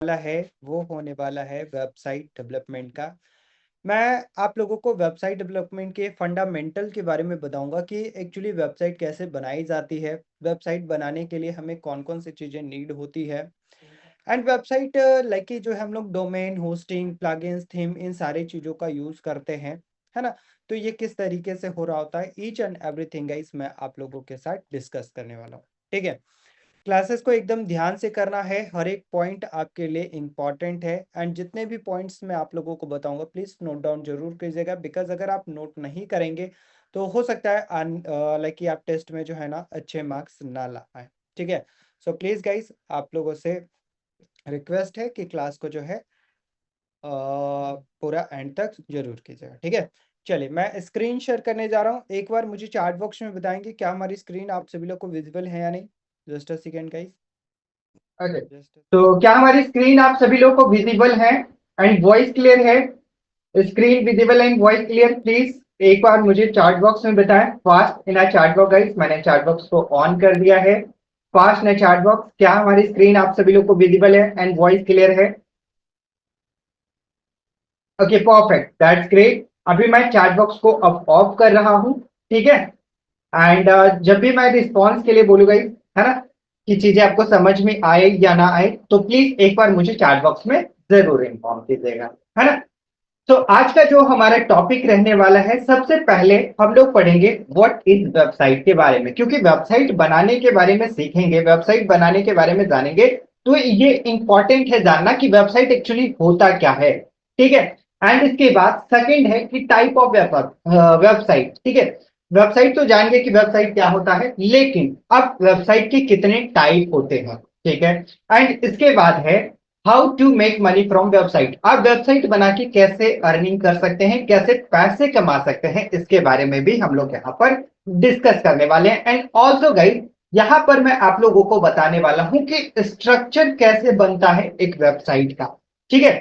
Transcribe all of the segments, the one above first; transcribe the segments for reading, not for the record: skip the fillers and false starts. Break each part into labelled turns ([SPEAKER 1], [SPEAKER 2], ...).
[SPEAKER 1] वाला है वो होने वाला है वेबसाइट डेवलपमेंट का। मैं आप लोगों को वेबसाइट डेवलपमेंट के फंडामेंटल के बारे में बताऊंगा कि एक्चुअली वेबसाइट कैसे बनाई जाती है, वेबसाइट बनाने के लिए हमें कौन-कौन सी चीज़ें नीड होती है एंड वेबसाइट लाइक कि जो है हम लोग domain, hosting, plugins, theme in सारी चीज़ों का यूज़ करते हैं, है ना? तो ये किस तरीके से हो रहा होता है ईच एंड एवरीथिंग गाइस मैं आप लोगों के साथ डिस्कस करने वाला हूँ, ठीक है? क्लासेस को एकदम ध्यान से करना है, हर एक पॉइंट आपके लिए इम्पॉर्टेंट है एंड जितने भी पॉइंट्स मैं आप लोगों को बताऊंगा प्लीज़ नोट डाउन जरूर कीजिएगा बिकॉज अगर आप नोट नहीं करेंगे तो हो सकता है लाइक कि आप टेस्ट में जो है ना अच्छे मार्क्स ना ला पाए, ठीक है? सो प्लीज़ गाइस आप लोगों से रिक्वेस्ट है कि क्लास को जो है पूरा एंड तक जरूर कीजिएगा, ठीक है? चलिए मैं स्क्रीन शेयर करने जा रहा हूँ, एक बार मुझे चैट बॉक्स में बताएंगे क्या हमारी स्क्रीन आप सभी लोग को विजिबल है या नहीं। Just a second guys.
[SPEAKER 2] Okay.
[SPEAKER 1] Just
[SPEAKER 2] तो क्या हमारी स्क्रीन आप सभी लोग को विजिबल है एंड वॉइस क्लियर है? Screen visible and voice clear, please एक बार मुझे चैट बॉक्स में बताएं fast in chat box. Guys मैंने चैट बॉक्स को ऑन कर दिया है। फास्ट इन चैट बॉक्स, क्या हमारी स्क्रीन आप सभी लोग को विजिबल है एंड वॉइस क्लियर है? Okay perfect, that's great. अभी मैं चैट बॉक्स को अब ऑफ कर रहा हूं, ठीक है? एंड जब भी मैं रिस्पॉन्स के लिए बोलूंगा, है ना, कि चीजें आपको समझ में आए या ना आए, तो प्लीज एक बार मुझे चैट बॉक्स में जरूर इन्फॉर्म कीजिएगा, है ना? तो आज का जो हमारा टॉपिक रहने वाला है, सबसे पहले हम लोग पढ़ेंगे व्हाट इज वेबसाइट के बारे में, क्योंकि वेबसाइट बनाने के बारे में सीखेंगे, वेबसाइट बनाने के बारे में जानेंगे, तो ये इंपॉर्टेंट है जानना कि वेबसाइट एक्चुअली होता क्या है, ठीक है? एंड इसके बाद सेकंड है कि टाइप ऑफ वेबसाइट, ठीक है? वेबसाइट तो जान गए कि वेबसाइट क्या होता है, लेकिन अब वेबसाइट के कितने टाइप होते हैं, ठीक है? एंड इसके बाद है how to make money from website. आप वेबसाइट बना के कैसे अर्निंग कर सकते हैं, कैसे पैसे कमा सकते हैं, इसके बारे में भी हम लोग यहाँ पर डिस्कस करने वाले हैं। एंड ऑल्सो गाइस, यहाँ पर मैं आप लोगों को बताने वाला हूं कि स्ट्रक्चर कैसे बनता है एक वेबसाइट का, ठीक है?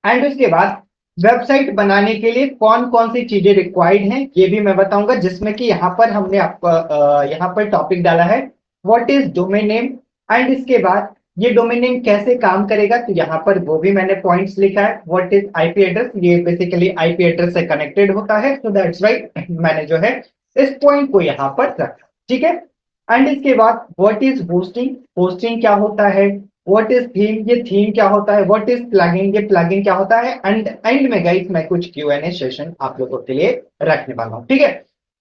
[SPEAKER 2] एंड उसके बाद वेबसाइट बनाने के लिए कौन कौन सी चीजें रिक्वायर्ड हैं ये भी मैं बताऊंगा, जिसमें कि यहाँ पर हमने आपको यहाँ पर टॉपिक डाला है what is domain name. And इसके बाद ये डोमेन नेम कैसे काम करेगा, तो यहाँ पर वो भी मैंने पॉइंट्स लिखा है। व्हाट इज आईपी एड्रेस, ये बेसिकली आईपी एड्रेस से कनेक्टेड होता है, सो दैट्स राइट मैंने जो है इस पॉइंट को यहाँ पर रखा, ठीक है? एंड इसके बाद व्हाट इज होस्टिंग, होस्टिंग क्या होता है? व्हाट इज थीम, ये थीम क्या होता है? व्हाट इज प्लगइन, ये प्लगइन क्या होता है? एंड में गाइस मैं कुछ Q&A सेशन आप लोगों के लिए रखने वाला हूं, ठीक है?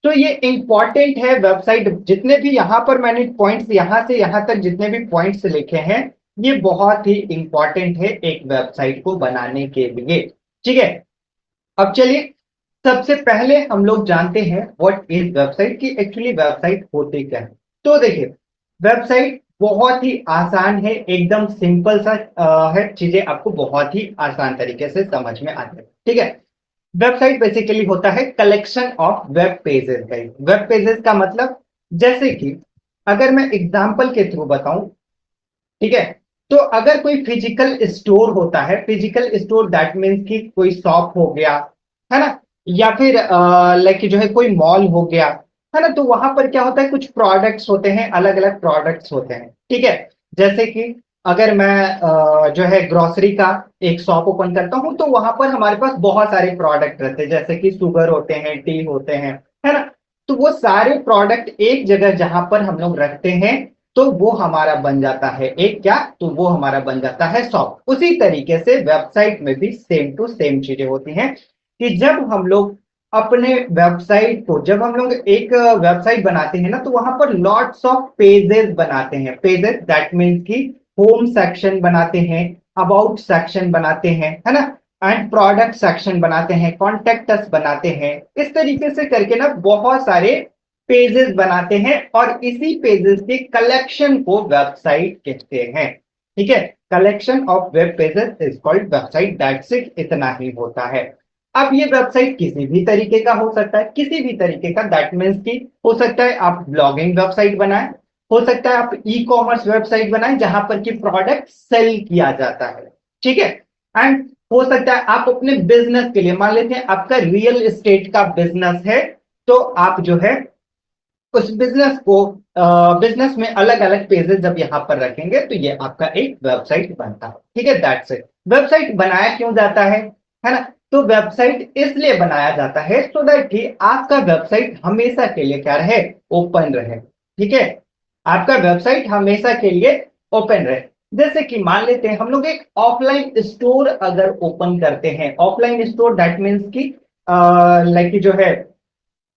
[SPEAKER 2] तो ये इंपॉर्टेंट है वेबसाइट, जितने भी यहां पर मैंने पॉइंट्स यहां से यहां तक जितने भी पॉइंट्स लिखे हैं, ये बहुत ही इंपॉर्टेंट है एक वेबसाइट को बनाने के लिए, ठीक है? अब चलिए, सबसे पहले हम लोग जानते हैं व्हाट इज वेबसाइट, की एक्चुअली वेबसाइट होती क्या है। तो देखिए, वेबसाइट बहुत ही आसान है, एकदम सिंपल सा है, चीजें आपको बहुत ही आसान तरीके से समझ में आती है, ठीक है? वेबसाइट बेसिकली होता है collection of web pages. Web pages का मतलब, जैसे कि अगर मैं एग्जांपल के थ्रू बताऊं, ठीक है, तो अगर कोई फिजिकल स्टोर होता है, फिजिकल स्टोर दैट मीन्स कि कोई शॉप हो गया, है ना, या फिर लाइक जो है कोई मॉल हो गया, है ना, तो वहां पर क्या होता है, कुछ प्रोडक्ट्स होते हैं, अलग अलग प्रोडक्ट्स होते हैं, ठीक है? जैसे कि अगर मैं जो है ग्रोसरी का एक शॉप ओपन करता हूं, तो वहां पर हमारे पास बहुत सारे प्रोडक्ट रहते हैं, जैसे कि शुगर होते हैं, टी होते हैं, है ना? तो वो सारे प्रोडक्ट एक जगह जहां पर हम लोग रखते हैं, तो वो हमारा बन जाता है एक क्या, तो वो हमारा बन जाता है शॉप। उसी तरीके से वेबसाइट में भी सेम टू सेम चीजें होती हैं कि जब हम लोग अपने वेबसाइट को, जब हम लोग एक वेबसाइट बनाते हैं ना, तो वहां पर लॉट्स ऑफ पेजेस बनाते हैं। पेजेस दैट मीन्स कि होम सेक्शन बनाते हैं, अबाउट सेक्शन बनाते हैं, है ना, एंड प्रोडक्ट सेक्शन बनाते हैं, कॉन्टेक्ट अस बनाते हैं। इस तरीके से करके ना बहुत सारे पेजेस बनाते हैं, और इसी पेजेस के कलेक्शन को वेबसाइट कहते हैं, ठीक है? Collection of web pages is called website, that's it, इतना ही होता है। अब ये वेबसाइट किसी भी तरीके का हो सकता है, किसी भी तरीके का, दैट मीन्स कि हो सकता है आप ब्लॉगिंग वेबसाइट बनाएं, हो सकता है आप ई कॉमर्स वेबसाइट बनाएं जहां पर कि प्रोडक्ट सेल किया जाता है, ठीक है? एंड हो सकता है आप अपने बिजनेस के लिए, मान लेते हैं आपका रियल एस्टेट का बिजनेस है, तो आप जो है उस बिजनेस में अलग अलग पेजेस जब यहाँ पर रखेंगे तो ये आपका एक वेबसाइट बनता है। ठीक है, दैट्स इट। वेबसाइट बनाया क्यों जाता है ना? तो वेबसाइट इसलिए बनाया जाता है सो दैट कि आपका वेबसाइट हमेशा के लिए क्या रहे, ओपन रहे। ठीक है, आपका वेबसाइट हमेशा के लिए ओपन रहे। जैसे कि मान लेते हैं हम लोग एक ऑफलाइन स्टोर अगर ओपन करते हैं, ऑफलाइन स्टोर दैट मीन्स की लाइक जो है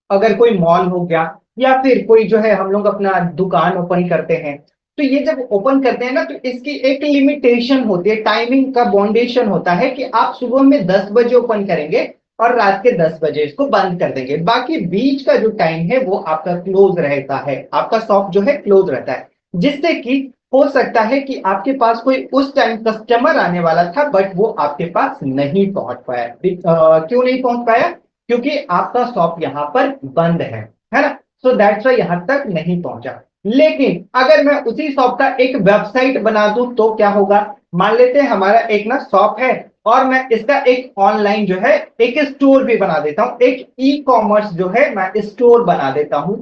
[SPEAKER 2] अगर कोई मॉल हो गया या फिर कोई जो है हम लोग अपना दुकान ओपन करते हैं, तो ये जब ओपन करते हैं ना तो इसकी एक लिमिटेशन होती है, टाइमिंग का बाउंडेशन होता है कि आप सुबह में 10 बजे ओपन करेंगे और रात के 10 बजे इसको बंद कर देंगे। बाकी बीच का जो टाइम है वो आपका क्लोज रहता है, आपका शॉप जो है क्लोज रहता है। जिससे कि हो सकता है कि आपके पास कोई उस टाइम कस्टमर आने वाला था बट वो आपके पास नहीं पहुंच पाया। क्यों नहीं पहुंच पाया? क्योंकि आपका शॉप यहां पर बंद है ना? सो दैट्स वाई यहां तक नहीं पहुंचा। लेकिन अगर मैं उसी शॉप का एक वेबसाइट बना दूं तो क्या होगा? मान लेते हैं हमारा एक ना शॉप है और मैं इसका एक ऑनलाइन जो है एक स्टोर भी बना देता हूं, एक ई कॉमर्स जो है मैं स्टोर बना देता हूं।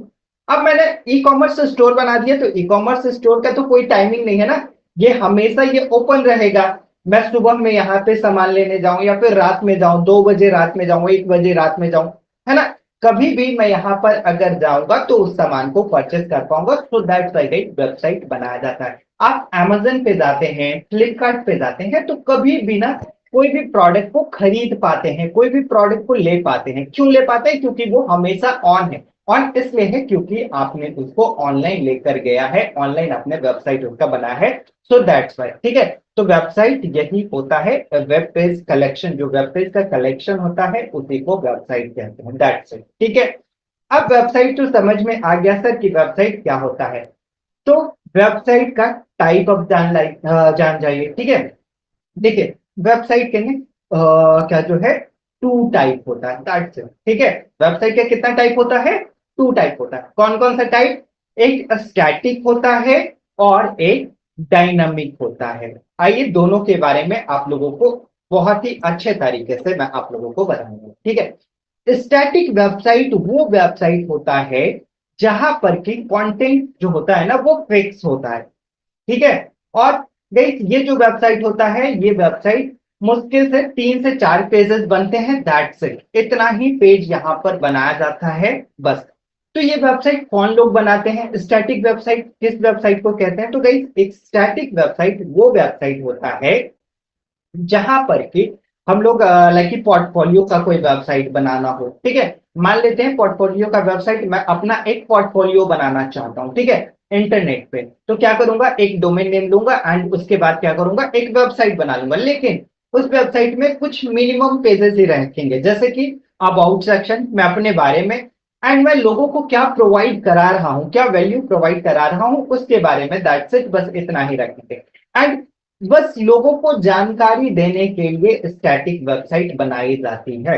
[SPEAKER 2] अब मैंने ई कॉमर्स स्टोर बना दिया तो ई कॉमर्स स्टोर का तो कोई टाइमिंग नहीं है ना, ये हमेशा ये ओपन रहेगा। मैं सुबह में यहाँ पे सामान लेने जाऊं या फिर रात में जाऊं, 2 बजे रात में जाऊं, 1 बजे रात में जाऊं, है ना, कभी भी मैं यहाँ पर अगर जाऊंगा तो उस सामान को परचेस कर पाऊंगा। सो दैट्स व्हाई एक वेबसाइट बनाया जाता है। आप अमेजन पे जाते हैं, फ्लिपकार्ट पे जाते हैं तो कभी भी ना कोई भी प्रोडक्ट को खरीद पाते हैं, कोई भी प्रोडक्ट को ले पाते हैं। क्यों ले पाते हैं? क्योंकि वो हमेशा ऑन है। ऑन इसलिए है क्योंकि आपने उसको ऑनलाइन लेकर गया है, ऑनलाइन अपने वेबसाइट उसका बनाया है। So that's why. ठीक है, तो वेबसाइट यही होता है, वेब पेज कलेक्शन, जो वेब पेज का कलेक्शन होता है उसी को वेबसाइट कहते हैं। That's it. ठीक है, अब वेबसाइट तो समझ में आ गया सर कि वेबसाइट क्या होता है। तो वेबसाइट का टाइप ऑफ जान जाइए। ठीक है, देखिए वेबसाइट के क्या जो है टू टाइप होता है। That's it. ठीक है, वेबसाइट का कितना टाइप होता है? टू टाइप होता है। कौन कौन सा टाइप? एक स्टैटिक होता है और एक डायनामिक होता है। आइए दोनों के बारे में आप लोगों को बहुत ही अच्छे तरीके से मैं आप लोगों को बताऊंगा। ठीक है, स्टैटिक वेबसाइट वो वेबसाइट होता है जहां पर कि कंटेंट जो होता है ना वो फिक्स होता है। ठीक है, और गाइस ये जो वेबसाइट होता है ये वेबसाइट मुश्किल से 3 से 4 पेजेस बनते हैं। दैट्स इट, इतना ही पेज यहां पर बनाया जाता है बस। तो ये वेबसाइट कौन लोग बनाते हैं? स्टैटिक वेबसाइट किस वेबसाइट को कहते हैं? तो गाइस एक स्टैटिक वेबसाइट वो वेबसाइट होता है जहां पर कि हम लोग लाइक कि पोर्टफोलियो का कोई वेबसाइट बनाना हो। ठीक है, मान लेते हैं पोर्टफोलियो का वेबसाइट, मैं अपना एक पोर्टफोलियो बनाना चाहता हूं। ठीक है, इंटरनेट पे तो क्या करूंगा, एक डोमेन नेम लूंगा एंड उसके बाद क्या करूंगा, एक वेबसाइट बना लूंगा। लेकिन उस वेबसाइट में कुछ मिनिमम पेजेस ही रखेंगे, जैसे कि अबाउट सेक्शन, मैं अपने बारे में, एंड मैं लोगों को क्या प्रोवाइड करा रहा हूं, क्या वैल्यू प्रोवाइड करा रहा हूं उसके बारे में। दैट्स इट, बस इतना ही रखेंगे। एंड बस लोगों को जानकारी देने के लिए स्टैटिक वेबसाइट बनाई जाती है।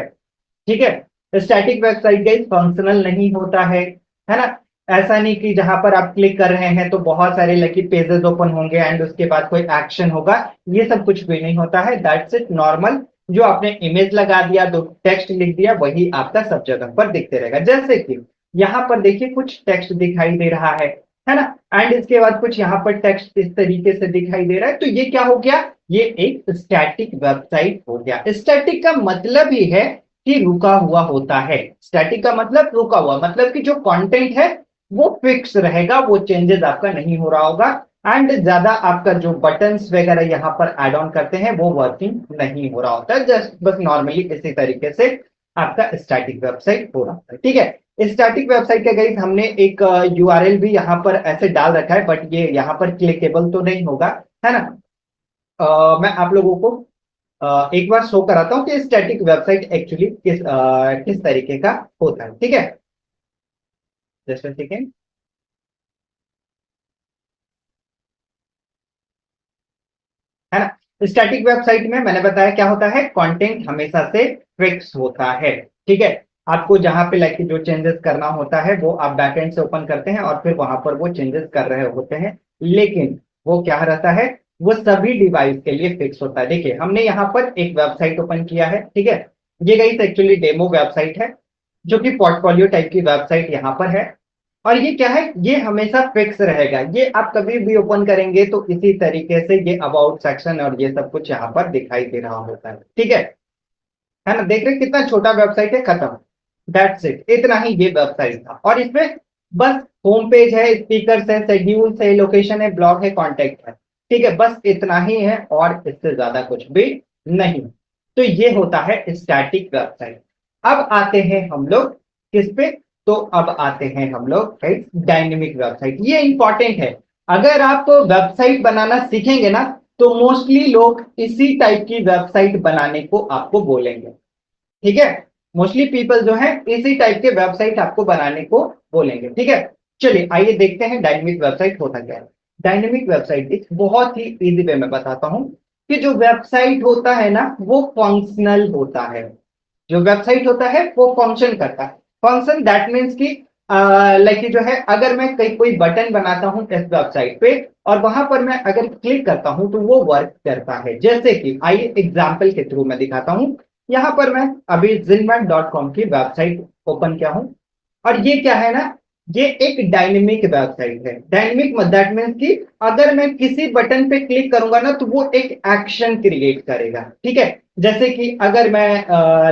[SPEAKER 2] ठीक है, स्टैटिक वेबसाइट गाइस फंक्शनल नहीं होता है ना? ऐसा नहीं कि जहां पर आप क्लिक कर रहे हैं तो बहुत सारे लकी पेजेस ओपन होंगे एंड उसके बाद कोई एक्शन होगा, ये सब कुछ भी नहीं होता है। दैट्स इट, नॉर्मल जो आपने इमेज लगा दिया, दो टेक्स्ट लिख दिया, वही आपका सब जगह पर दिखते रहेगा। जैसे कि यहां पर देखिए कुछ टेक्स्ट दिखाई दे रहा है ना, एंड इसके बाद कुछ यहां पर टेक्स्ट इस तरीके से दिखाई दे रहा है, तो ये क्या हो गया, ये एक स्टैटिक वेबसाइट हो गया। स्टैटिक का मतलब ही है कि रुका हुआ होता है। स्टैटिक का मतलब रुका हुआ, मतलब कि जो कंटेंट है वो फिक्स रहेगा, वो चेंजेस आपका नहीं हो रहा होगा, एंड ज्यादा आपका जो बटन्स वगैरह यहाँ पर एड ऑन करते हैं वो वर्किंग नहीं हो रहा होता है। जस्ट बस नॉर्मली इसी तरीके से आपका स्टैटिक वेबसाइट हो रहा है। ठीक है, स्टैटिक वेबसाइट का गाइस हमने एक यूआरएल भी यहाँ पर ऐसे डाल रखा है, बट ये यहाँ पर क्लिकेबल तो नहीं होगा, है ना? मैं आप लोगों को एक बार शो कराता हूँ कि स्टैटिक वेबसाइट एक्चुअली किस तरीके का होता है। ठीक है, जस्ट अ सेकेंड। है ना, स्टैटिक वेबसाइट में मैंने बताया क्या होता है, कंटेंट हमेशा से फिक्स होता है। ठीक है, आपको जहां पे लाइक जो चेंजेस करना होता है वो आप बैकएंड से ओपन करते हैं और फिर वहां पर वो चेंजेस कर रहे होते हैं, लेकिन वो क्या रहता है, वो सभी डिवाइस के लिए फिक्स होता है। देखिए हमने यहाँ पर एक वेबसाइट ओपन किया है। ठीक है, ये गाइस एक्चुअली डेमो वेबसाइट है जो कि पोर्टफोलियो टाइप की वेबसाइट यहाँ पर है। और ये क्या है, ये हमेशा फिक्स रहेगा, ये आप कभी भी ओपन करेंगे तो इसी तरीके से ये अबाउट सेक्शन और ये सब कुछ यहाँ पर दिखाई दे रहा होता है। ठीक है ना, देख रहे हैं कितना छोटा वेबसाइट है, खत्म, दैट्स इट, इतना ही ये वेबसाइट था। और इसमें बस होम पेज है, स्पीकर्स है, शेड्यूल्स है, लोकेशन है, ब्लॉग है, कॉन्टेक्ट है, ठीक है, बस इतना ही है और इससे ज्यादा कुछ भी नहीं। तो ये होता है स्टैटिक वेबसाइट। अब आते हैं हम लोग किस पे, तो अब आते हैं हम लोग डायनेमिक वेबसाइट। ये इंपॉर्टेंट है, अगर आप वेबसाइट बनाना सीखेंगे ना तो मोस्टली लोग इसी टाइप की वेबसाइट बनाने को आपको बोलेंगे। ठीक है, मोस्टली पीपल जो है इसी टाइप के वेबसाइट आपको बनाने को बोलेंगे। ठीक है, चलिए आइए देखते हैं डायनेमिक वेबसाइट होता क्या है। डायनेमिक वेबसाइट एक बहुत ही इजी वे में बताता हूं कि जो वेबसाइट होता है ना वो फंक्शनल होता है। जो वेबसाइट होता है वो फंक्शन करता है। फंक्शन दैट मीन्स कि लाइक जो है, अगर मैं कोई बटन बनाता हूं इस वेबसाइट पे और वहां पर मैं अगर क्लिक करता हूं तो वो वर्क करता है। जैसे कि आइए एग्जाम्पल के थ्रू मैं दिखाता हूं। यहां पर मैं अभी zinmac.com की वेबसाइट ओपन किया हूं और ये क्या है ना, ये एक डायनेमिक वेबसाइट है। डायनेमिक दैट मीन्स कि अगर मैं किसी बटन पे क्लिक करूंगा ना तो वो एक एक्शन क्रिएट करेगा। ठीक है, जैसे कि अगर मैं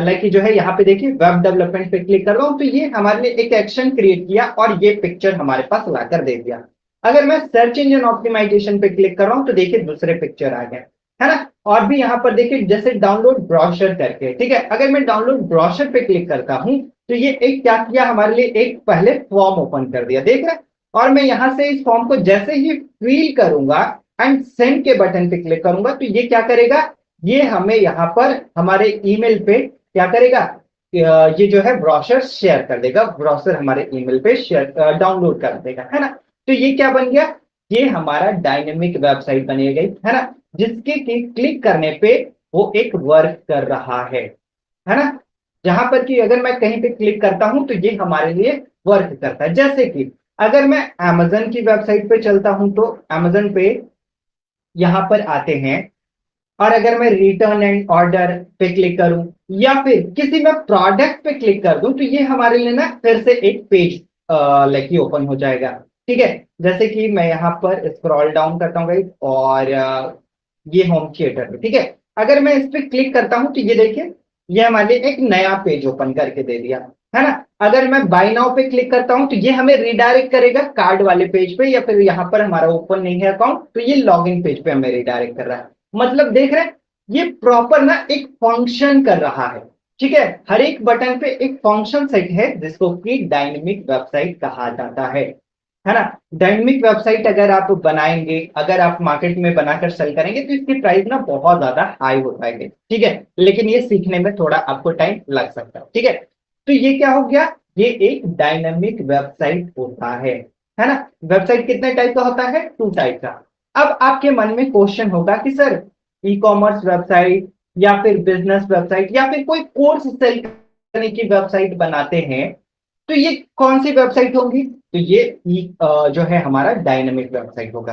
[SPEAKER 2] लाइक जो है यहाँ पे देखिए वेब डेवलपमेंट पे क्लिक कर रहा हूं तो ये हमारे लिए एक एक्शन क्रिएट किया और ये पिक्चर हमारे पास लाकर दे दिया। अगर मैं सर्च इंजन ऑप्टिमाइजेशन पे क्लिक कर रहा हूं तो देखिए दूसरे पिक्चर आ गए, है ना। और भी यहाँ पर देखिए जैसे डाउनलोड ब्रोशर करके, ठीक है, अगर मैं डाउनलोड ब्रोशर पे क्लिक करता हूं तो ये एक क्या किया हमारे लिए, एक पहले फॉर्म ओपन कर दिया, देख रहे हैं। और मैं यहां से इस फॉर्म को जैसे ही फिल करूंगा एंड सेंड के बटन पे क्लिक करूंगा तो ये क्या करेगा, ये हमें यहाँ पर हमारे ईमेल पे क्या करेगा, ये जो है ब्रोशर शेयर कर देगा, ब्रोशर हमारे ईमेल पे शेयर डाउनलोड कर देगा, है ना। तो ये क्या बन गया, ये हमारा डायनेमिक वेबसाइट बनी गई, है ना, जिसके क्लिक करने पे वो एक वर्क कर रहा है ना। जहां पर कि अगर मैं कहीं पे क्लिक करता हूं तो ये हमारे लिए वर्क करता है। जैसे कि अगर मैं अमेजन की वेबसाइट पे चलता हूं तो अमेजन पे यहां पर आते हैं और अगर मैं रिटर्न एंड ऑर्डर पे क्लिक करूं या फिर किसी में प्रोडक्ट पे क्लिक कर दूं तो ये हमारे लिए ना फिर से एक पेज लाइक ओपन हो जाएगा। ठीक है, जैसे कि मैं यहाँ पर स्क्रॉल डाउन करता हूँ गाइस और ये होम थिएटर पे, ठीक है, अगर मैं इस पे क्लिक करता हूं तो ये देखिए ये हमारे लिए एक नया पेज ओपन करके दे दिया, है ना। अगर मैं बाय नाउ पे क्लिक करता हूं तो ये हमें रिडायरेक्ट करेगा कार्ड वाले पेज पे, या फिर यहाँ पर हमारा ओपन नहीं है अकाउंट तो ये लॉगिन पेज पे हमें रिडायरेक्ट कर रहा है। मतलब देख रहे हैं ये प्रॉपर ना एक फंक्शन कर रहा है। ठीक है, हर एक बटन पे एक फंक्शन सेट है जिसको कि डायनेमिक वेबसाइट कहा जाता है ना। डायनेमिक वेबसाइट अगर आप बनाएंगे, अगर आप मार्केट में बनाकर सेल करेंगे तो इसकी प्राइस ना बहुत ज्यादा हाई हो जाएगी। ठीक है, लेकिन ये सीखने में थोड़ा आपको टाइम लग सकता है। ठीक है, तो ये क्या हो गया, ये एक डायनेमिक वेबसाइट होता है ना। वेबसाइट कितने टाइप का होता है, 2 टाइप का। अब आपके मन में क्वेश्चन होगा कि सर ई कॉमर्स वेबसाइट या फिर बिजनेस वेबसाइट या फिर कोई कोर्स सेल करने की वेबसाइट बनाते हैं तो ये कौन सी वेबसाइट होगी, तो ये जो है हमारा डायनेमिक वेबसाइट होगा,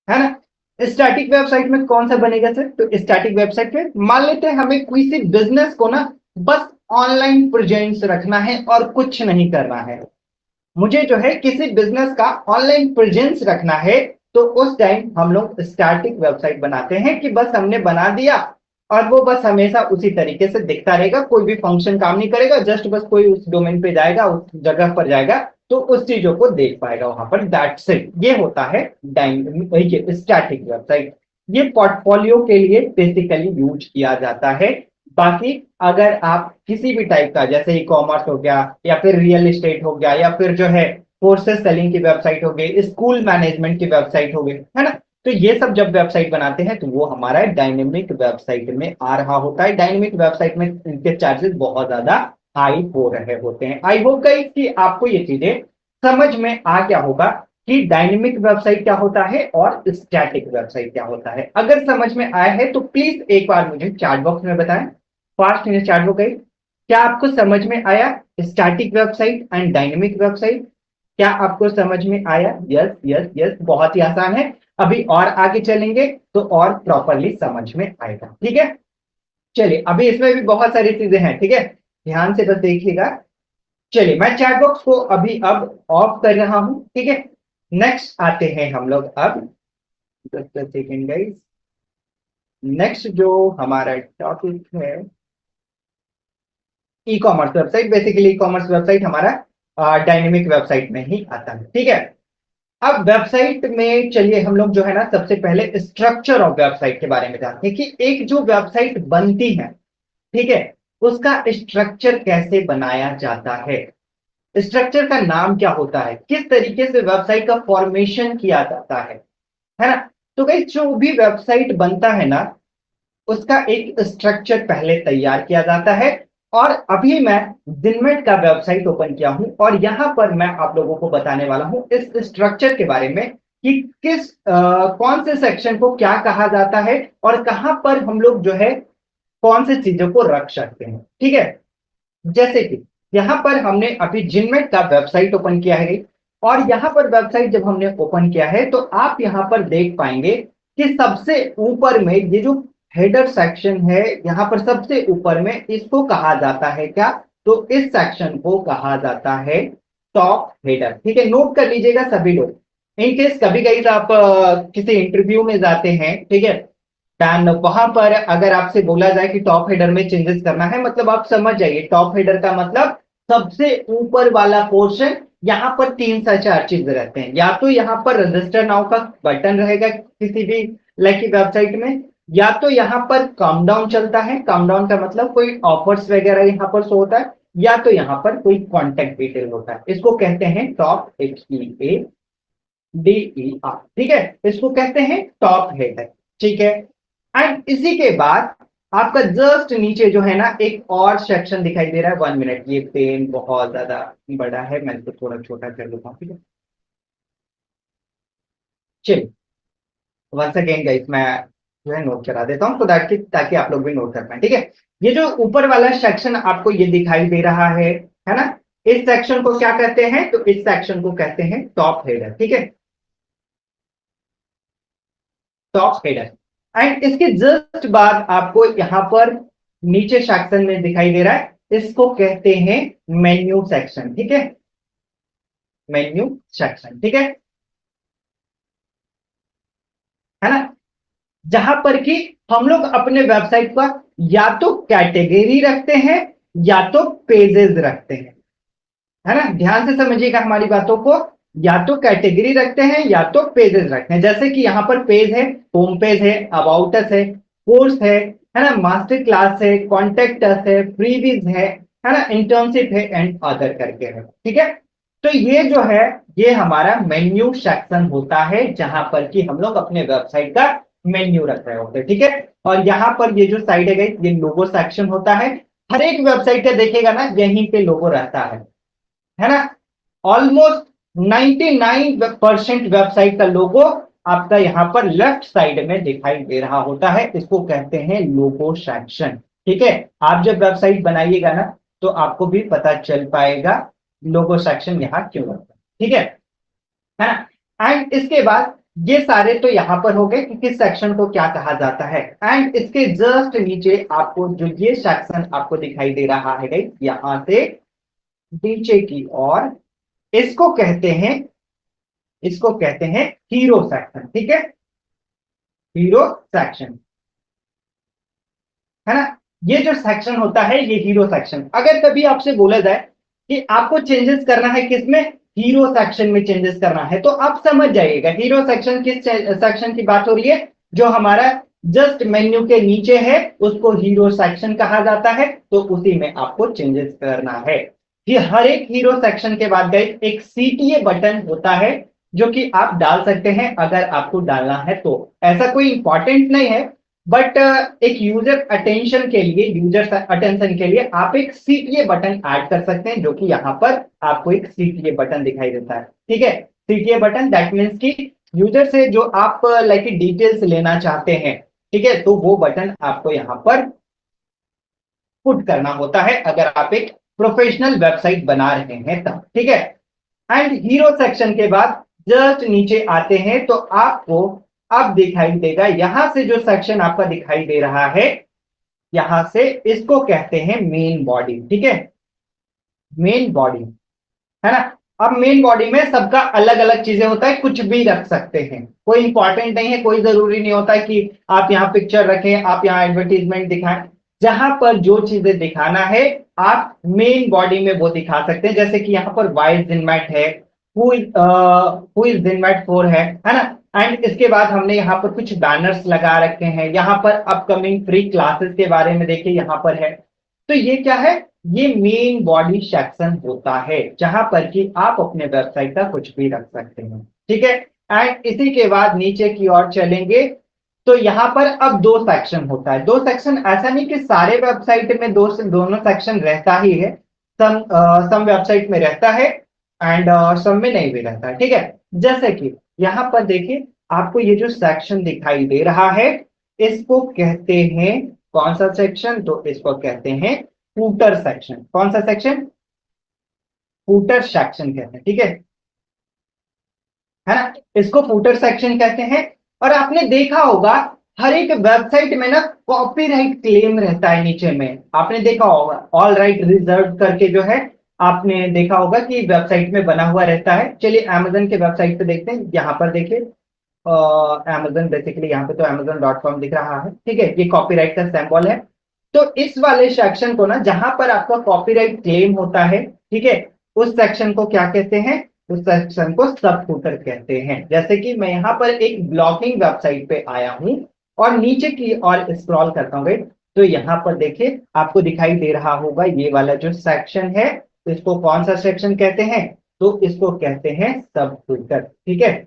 [SPEAKER 2] है ना। स्टैटिक वेबसाइट में कौन सा बनेगा सर, तो स्टैटिक वेबसाइट में मान लेते हैं हमें किसी बिजनेस को ना बस ऑनलाइन प्रेजेंस रखना है और कुछ नहीं करना है, मुझे जो है किसी बिजनेस का ऑनलाइन प्रेजेंस रखना है, तो उस टाइम हम लोग स्टैटिक वेबसाइट बनाते हैं कि बस हमने बना दिया और वो बस हमेशा उसी तरीके से दिखता रहेगा, कोई भी फंक्शन काम नहीं करेगा, जस्ट बस कोई उस डोमेन पे जाएगा, उस जगह पर जाएगा तो उस चीजों को देख पाएगा वहां पर, दैट्स इट। ये होता है डायनेमिक स्टैटिक वेबसाइट। ये पोर्टफोलियो के लिए बेसिकली यूज किया जाता है। बाकी अगर आप किसी भी टाइप का जैसे ई कॉमर्स हो गया या फिर रियल एस्टेट हो गया या फिर जो है कोर्सेज सेलिंग की वेबसाइट हो गई, स्कूल मैनेजमेंट की वेबसाइट हो गई, है ना, तो ये सब जब वेबसाइट बनाते हैं तो वो हमारा डायनेमिक वेबसाइट में आ रहा होता है। डायनेमिक वेबसाइट में इनके चार्जेस बहुत ज्यादा हाई हो रहे होते हैं। आई होप गाइस कि आपको ये चीजें समझ में आ गया होगा कि डायनेमिक वेबसाइट क्या होता है और स्टैटिक वेबसाइट क्या होता है। अगर समझ में आया है तो प्लीज एक बार मुझे चैट बॉक्स में बताएं, फास्ट इन चैट बॉक्स। क्या आपको समझ में आया static website and dynamic website, क्या आपको समझ में आया, यस यस यस, बहुत ही आसान है। अभी और आगे चलेंगे तो और प्रॉपरली समझ में आएगा। ठीक है, चलिए अभी इसमें भी बहुत सारी चीजें हैं, ठीक है, ध्यान से बस देखिएगा। चलिए मैं चैट बॉक्स को अभी अब ऑफ कर रहा हूं, ठीक है। नेक्स्ट आते हैं हम लोग अब, जस्ट सेकेंड गाइस। नेक्स्ट जो हमारा टॉपिक है, e commerce website. Basically e commerce website हमारा डायनेमिक वेबसाइट में ही आता है, ठीक है। अब वेबसाइट में चलिए हम लोग जो है ना सबसे पहले स्ट्रक्चर ऑफ वेबसाइट के बारे में जानते हैं कि एक जो वेबसाइट बनती है, ठीक है, उसका स्ट्रक्चर कैसे बनाया जाता है, स्ट्रक्चर का नाम क्या होता है, किस तरीके से वेबसाइट का फॉर्मेशन किया जाता है ना। तो गाइस जो भी वेबसाइट बनता है ना, उसका एक स्ट्रक्चर पहले तैयार किया जाता है। और अभी मैं जिनमेट का वेबसाइट ओपन किया हूं और यहां पर मैं आप लोगों को बताने वाला हूं इस स्ट्रक्चर के बारे में कि कौन से सेक्शन को क्या कहा जाता है और कहां पर हम लोग जो है कौन से चीजों को रख सकते हैं, ठीक है। जैसे कि यहां पर हमने अभी जिनमेट का वेबसाइट ओपन किया है और यहां पर वेबसाइट जब हमने ओपन किया है तो आप यहां पर देख पाएंगे कि सबसे ऊपर में ये जो हेडर सेक्शन है, यहां पर सबसे ऊपर में इसको कहा जाता है क्या, तो इस सेक्शन को कहा जाता है टॉप हेडर, ठीक है। नोट कर लीजिएगा सभी लोग, इन केस कभी कभी आप किसी इंटरव्यू में जाते हैं, ठीक है, डन, वहां पर अगर आपसे बोला जाए कि टॉप हेडर में चेंजेस करना है, मतलब आप समझ जाइए टॉप हेडर का मतलब सबसे ऊपर वाला पोर्शन। यहां पर 3 से 4 चीज रहते हैं, या तो यहां पर रजिस्टर नाउ का बटन रहेगा किसी भी लाइक वेबसाइट में, या तो यहां पर काम डाउन चलता है, काम डाउन का मतलब कोई ऑफर्स वगैरह यहां पर शो होता है, या तो यहां पर कोई कॉन्टेक्ट डिटेल होता है। इसको कहते हैं टॉप, HEADER, ठीक है, इसको कहते हैं टॉप हेडर, ठीक है। एंड इसी के बाद आपका जस्ट नीचे जो है ना एक और सेक्शन दिखाई दे रहा है, 1 मिनट, ये पेन बहुत ज्यादा बड़ा है, मैं इसको थोड़ा छोटा कर देता हूँ, ठीक है। चलिए वंस अगेन गाइस मैं जो है नोट करा देता हूँ तो ताकि आप लोग भी नोट कर पाए, ठीक है। ये जो ऊपर वाला सेक्शन आपको ये दिखाई दे रहा है ना, इस सेक्शन को क्या कहते हैं, तो इस सेक्शन को कहते हैं टॉप हेडर, ठीक है, टॉप हेडर। एंड इसके जस्ट बाद आपको यहां पर नीचे सेक्शन में दिखाई दे रहा है, इसको कहते हैं मेन्यू सेक्शन, ठीक है, मेन्यू सेक्शन, ठीक है ना, जहां पर कि हम लोग अपने वेबसाइट का या तो कैटेगरी रखते हैं या तो पेजेस रखते हैं, है ना, ध्यान से समझिएगा हमारी बातों को, या तो कैटेगरी रखते हैं या तो पेजेस रखते हैं। जैसे कि यहां पर पेज है, होम पेज है, अबाउट अस है, कोर्स है ना, मास्टर क्लास है, कॉन्टेक्ट अस है, फ्रीबीज है ना, इंटर्नशिप है एंड अदर करके है, ठीक है। तो ये जो है ये हमारा मेन्यू सेक्शन होता है जहां पर कि हम लोग अपने वेबसाइट का मेन्यू रख रहे होते हैं, ठीक है। और यहां पर ये जो साइड है गाइस, ये लोगो सेक्शन होता है। हर एक वेबसाइट का देखिएगा ना यहीं पे लोगो रहता है ना। ऑलमोस्ट 99% वेबसाइट का लोगो आपका यहां पर लेफ्ट साइड में दिखाई दे रहा होता है, इसको कहते हैं लोगो सेक्शन, ठीक है। आप जब वेबसाइट बनाइएगा ना तो आपको भी पता चल पाएगा लोगो सेक्शन यहां क्यों होता है, ठीक है ना। एंड इसके बाद ये सारे तो यहां पर हो गए कि किस सेक्शन को क्या कहा जाता है। एंड इसके जस्ट नीचे आपको जो ये सेक्शन आपको दिखाई दे रहा है गाइस, यहां से नीचे की ओर, इसको कहते हैं, इसको कहते हैं हीरो सेक्शन, ठीक है, हीरो सेक्शन, है ना। ये जो सेक्शन होता है ये हीरो सेक्शन, अगर कभी आपसे बोला जाए कि आपको चेंजेस करना है किसमें, हीरो सेक्शन में चेंजेस करना है, तो आप समझ जाइएगा हीरो सेक्शन किस सेक्शन की बात हो रही है, जो हमारा जस्ट मेन्यू के नीचे है उसको हीरो सेक्शन कहा जाता है, तो उसी में आपको चेंजेस करना है। कि हर एक हीरो सेक्शन के बाद गाइस एक CTA बटन होता है जो कि आप डाल सकते हैं अगर आपको डालना है तो, ऐसा कोई इंपॉर्टेंट नहीं है, बट एक यूजर अटेंशन के लिए, यूजर अटेंशन के लिए आप एक CTA बटन ऐड कर सकते हैं, जो कि यहां पर आपको एक CTA बटन दिखाई देता है, ठीक है। CTA बटन दैट मीन्स कि यूजर से जो आप लाइक डिटेल्स लेना चाहते हैं, ठीक है, तो वो बटन आपको यहां पर पुट करना होता है अगर आप एक प्रोफेशनल वेबसाइट बना रहे हैं तब, ठीक है। एंड हीरो सेक्शन के बाद जस्ट नीचे आते हैं तो आपको अब दिखाई देगा, यहां से जो सेक्शन आपका दिखाई दे रहा है, यहां से इसको कहते हैं मेन बॉडी, ठीक है, मेन बॉडी, है ना। अब मेन बॉडी में सबका अलग अलग चीजें होता है, कुछ भी रख सकते हैं, कोई इंपॉर्टेंट नहीं है, कोई जरूरी नहीं होता कि आप यहाँ पिक्चर रखें, आप यहाँ एडवर्टीजमेंट दिखाएं। जहां पर जो चीजें दिखाना है आप मेन बॉडी में वो दिखा सकते हैं। जैसे कि यहाँ पर वाई जिनमैट है, हु इज जिनमैट 4 है ना। एंड इसके बाद हमने यहाँ पर कुछ बैनर्स लगा रखे हैं, यहाँ पर अपकमिंग फ्री क्लासेस के बारे में देखिए यहाँ पर है। तो ये क्या है, ये मेन बॉडी सेक्शन होता है जहां पर कि आप अपने वेबसाइट का कुछ भी रख सकते हैं, ठीक है। एंड इसी के बाद नीचे की ओर चलेंगे तो यहाँ पर अब दो सेक्शन होता है। दो सेक्शन ऐसा नहीं कि सारे वेबसाइट में दोनों सेक्शन रहता ही है, सम वेबसाइट में रहता है एंड सम में नहीं भी रहता है, ठीक है। जैसे कि यहाँ पर देखिए आपको ये जो सेक्शन दिखाई दे रहा है इसको कहते हैं कौन सा सेक्शन, तो इसको कहते हैं फूटर सेक्शन। कौन सा सेक्शन, फूटर सेक्शन कहते हैं, ठीक है ना। इसको फूटर सेक्शन कहते हैं। और आपने देखा होगा हर एक वेबसाइट में ना कॉपीराइट क्लेम रहता है नीचे में, आपने देखा होगा ऑल राइट रिजर्व करके जो है, आपने देखा होगा कि वेबसाइट में बना हुआ रहता है। चलिए अमेजन के वेबसाइट पे देखते हैं, यहाँ पर देखिए अमेजन, बेसिकली यहाँ पे तो amazon.com दिख रहा है, ठीक है। ये कॉपीराइट का सिंबल है। तो इस वाले सेक्शन को ना जहां पर आपका कॉपीराइट क्लेम होता है, ठीक है, उस सेक्शन को क्या कहते हैं, उस सेक्शन को सब फूटर कहते हैं। जैसे कि मैं यहाँ पर एक ब्लॉगिंग वेबसाइट पे आया हूं और नीचे की और स्क्रॉल करता हूँ, तो यहाँ पर देखिए आपको दिखाई दे रहा होगा ये वाला जो सेक्शन है, इसको कौन सा सेक्शन कहते हैं, तो इसको कहते हैं सब फूटर, ठीक है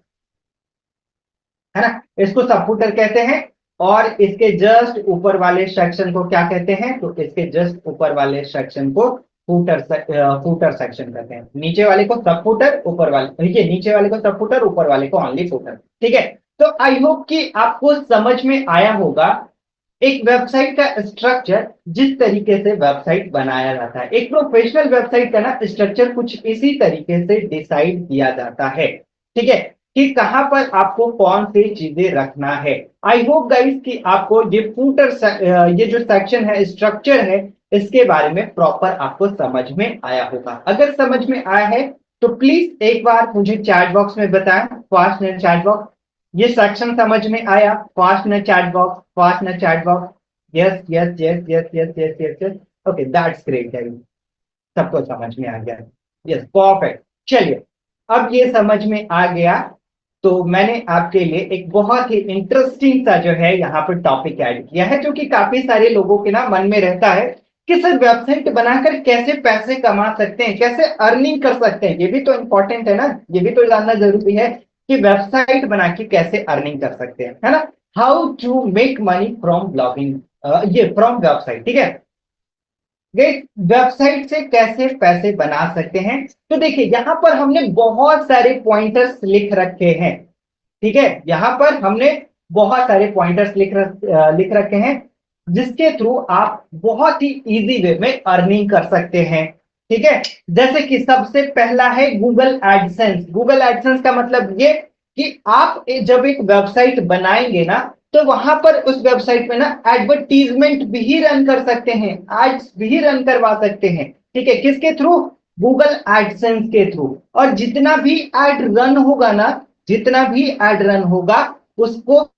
[SPEAKER 2] ना। इसको सब फूटर कहते हैं। और इसके जस्ट ऊपर वाले सेक्शन को क्या कहते हैं, तो इसके जस्ट ऊपर वाले सेक्शन को फूटर सेक्शन कहते हैं। नीचे वाले को सब फूटर, ऊपर वाले देखिए नीचे वाले को सब फूटर, ऊपर वाले को ओनली फूटर, ठीक है। तो आई होप कि आपको समझ में आया होगा एक वेबसाइट का स्ट्रक्चर, जिस तरीके से वेबसाइट बनाया जाता है। एक प्रोफेशनल वेबसाइट का ना स्ट्रक्चर कुछ इसी तरीके से डिसाइड किया जाता है, ठीक है, कि कहां पर आपको कौन सी चीजें रखना है। आई होप गाइस कि आपको ये फूटर ये जो सेक्शन है, स्ट्रक्चर है, इसके बारे में प्रॉपर आपको समझ में आया होगा। अगर समझ में आया है तो प्लीज एक बार मुझे चैट बॉक्स में बताएं, फास्ट इन चैट बॉक्स, ये सेक्शन समझ में आया, fast in chat box, fast in chat box. Yes yes yes yes yes yes yes yes, okay that's great guys, सबको समझ में आ गया, यस परफेक्ट। चलिए अब ये समझ में आ गया तो मैंने आपके लिए एक बहुत ही इंटरेस्टिंग सा जो है यहाँ पर टॉपिक ऐड किया है, जो कि काफी सारे लोगों के ना मन में रहता है कि सर वेबसाइट बनाकर कैसे पैसे कमा सकते हैं, कैसे अर्निंग कर सकते हैं। ये भी तो इंपॉर्टेंट है ना, ये भी तो जानना जरूरी है कि वेबसाइट बना के कैसे अर्निंग कर सकते हैं, है ना। How to make money from blogging, ये फ्रॉम वेबसाइट, ठीक है। वेबसाइट से कैसे पैसे बना सकते हैं, तो देखिए यहां पर हमने बहुत सारे पॉइंटर्स लिख रखे हैं, ठीक है। यहां पर हमने बहुत सारे पॉइंटर्स लिख रखे हैं जिसके थ्रू आप बहुत ही इजी वे में अर्निंग कर सकते हैं, ठीक है। जैसे कि सबसे पहला है गूगल एडसेंस। गूगल एडसेंस का मतलब ये कि आप जब एक वेबसाइट बनाएंगे ना तो वहां पर उस वेबसाइट में ना एडवर्टीजमेंट भी रन कर सकते हैं, एड्स भी रन करवा सकते हैं, ठीक है। किसके थ्रू, गूगल एडसेंस के थ्रू। और जितना भी एड रन होगा ना, जितना भी एड रन होगा उसको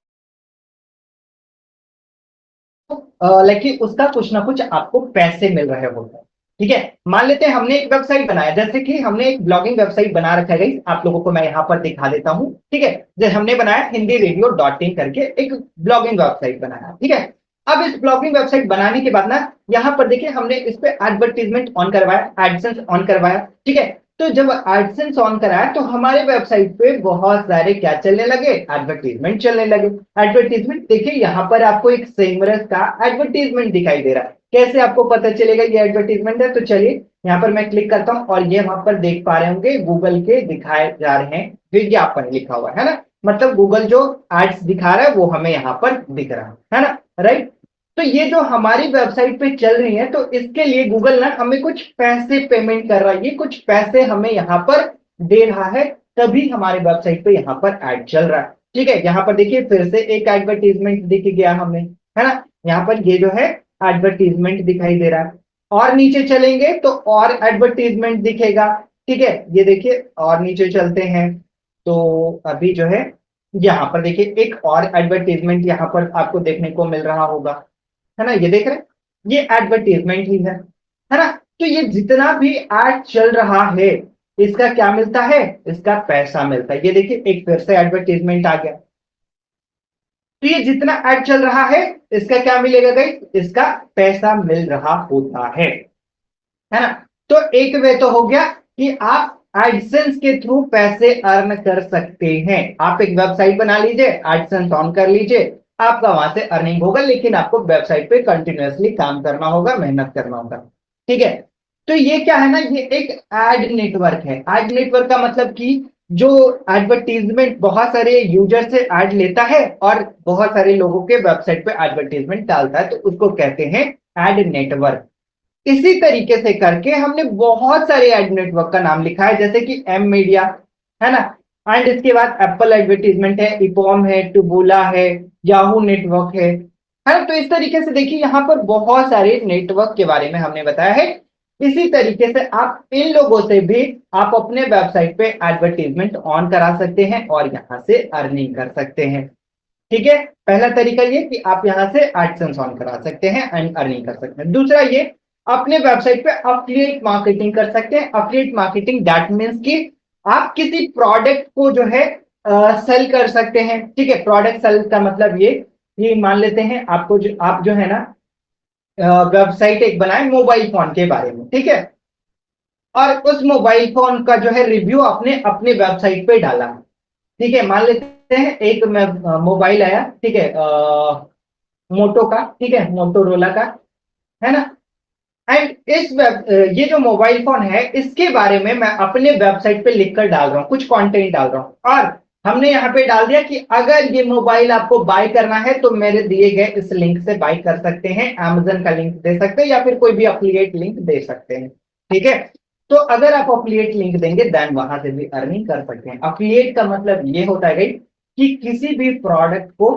[SPEAKER 2] लाइक उसका कुछ ना कुछ आपको पैसे मिल रहे होते हैं, ठीक है। मान लेते हैं हमने एक वेबसाइट बनाया, जैसे कि हमने एक ब्लॉगिंग वेबसाइट बना रखा है, आप लोगों को मैं यहां पर दिखा देता हूं, ठीक है। जैसे हमने बनाया हिंदी रेडियो डॉट इन करके एक ब्लॉगिंग वेबसाइट बनाया, ठीक है। अब इस ब्लॉगिंग वेबसाइट बनाने के बाद ना यहां पर देखिए हमने इस पे एडवर्टीजमेंट ऑन करवाया, एडसेंस ऑन करवाया, ठीक है। तो जब एडसेंस ऑन कराया तो हमारे वेबसाइट पे बहुत सारे क्या चलने लगे, एडवर्टीजमेंट चलने लगे। एडवर्टीजमेंट देखिए यहाँ पर आपको एक सेमरस का एडवर्टीजमेंट दिखाई दे रहा है। कैसे आपको पता चलेगा ये एडवर्टीजमेंट है, तो चलिए यहाँ पर मैं क्लिक करता हूं और ये वहां पर देख पा रहे होंगे गूगल के दिखाए जा रहे हैं विज्ञापन लिखा हुआ है ना, मतलब गूगल जो एड्स दिखा रहा है वो हमें यहाँ पर दिख रहा है ना, राइट। तो ये जो हमारी वेबसाइट पे चल रही है तो इसके लिए गूगल ना हमें कुछ पैसे पेमेंट कर रहा है, ये कुछ पैसे हमें यहाँ पर दे रहा है, तभी हमारे वेबसाइट पे यहाँ पर ऐड चल रहा है, ठीक है। यहाँ पर देखिए फिर से एक एडवर्टीजमेंट दिख गया हमें, है ना। यहाँ पर ये जो है एडवर्टीजमेंट दिखाई दे रहा है। और नीचे चलेंगे तो और एडवर्टीजमेंट दिखेगा। ठीक है, ये देखिए और नीचे चलते हैं तो अभी जो है यहाँ पर देखिए एक और एडवर्टीजमेंट यहाँ पर आपको देखने को मिल रहा होगा, है ना, ये देख रहे हैं, ये एडवर्टीजमेंट ही है ना। तो ये जितना भी एड चल रहा है इसका क्या मिलता है, इसका पैसा मिलता है। ये देखिए एक फिर से एडवर्टीजमेंट आ गया, तो ये जितना एड चल रहा है इसका क्या मिलेगा गाइस, इसका पैसा मिल रहा होता है ना। तो एक वे तो हो गया कि आप एडसेंस के थ्रू पैसे अर्न कर सकते हैं। आप एक वेबसाइट बना लीजिए, एडसेंस ऑन कर लीजिए, आपका वहां से अर्निंग होगा, लेकिन आपको वेबसाइट पे कंटिन्यूअसली काम करना होगा, मेहनत करना होगा। ठीक है, तो ये क्या है ना, ये एक एड नेटवर्क है। एड नेटवर्क का मतलब कि जो एडवर्टीजमेंट बहुत सारे यूजर से ऐड लेता है और बहुत सारे लोगों के वेबसाइट पे एडवर्टीजमेंट डालता है, तो उसको कहते हैं एड नेटवर्क। इसी तरीके से करके हमने बहुत सारे एड नेटवर्क का नाम लिखा है, जैसे कि एम मीडिया, है ना, एंड इसके बाद एप्पल एडवर्टीजमेंट है, इपॉम है, टुबुला है, याहू नेटवर्क है ना। तो इस तरीके से देखिए यहाँ पर बहुत सारे नेटवर्क के बारे में हमने बताया है। इसी तरीके से आप इन लोगों से भी आप अपने वेबसाइट पे एडवर्टीजमेंट ऑन करा सकते हैं और यहां से अर्निंग कर सकते हैं। ठीक है, पहला तरीका ये कि आप यहां से एडसेंस ऑन करा सकते हैं एंड अर्निंग कर सकते हैं। दूसरा ये अपने वेबसाइट पे अफिलिएट मार्केटिंग कर सकते हैं। अफिलिएट मार्केटिंग दैट मींस कि आप किसी प्रोडक्ट को जो है सेल कर सकते हैं। ठीक है, प्रोडक्ट सेल का मतलब ये मान लेते हैं आपको जो आप जो है ना वेबसाइट एक बनाए मोबाइल फोन के बारे में, ठीक है, और उस मोबाइल फोन का जो है रिव्यू आपने अपने वेबसाइट पे डाला। ठीक है, मान लेते हैं एक मोबाइल आया, ठीक है, मोटो का, ठीक है, मोटोरोला का, है ना, एंड ये जो मोबाइल फोन है इसके बारे में मैं अपने वेबसाइट पे लिखकर डाल रहा हूँ, कुछ कंटेंट डाल रहा हूँ, और हमने यहाँ पे डाल दिया कि अगर ये मोबाइल आपको बाय करना है तो मेरे दिए गए इस लिंक से बाय कर सकते हैं, Amazon का लिंक दे सकते हैं या फिर कोई भी अफिलिएट लिंक दे सकते हैं। ठीक है, तो अगर आप अफिलिएट लिंक देंगे देन वहां से भी अर्निंग कर सकते हैं। अफिलिएट का मतलब ये होता है कि किसी भी प्रोडक्ट को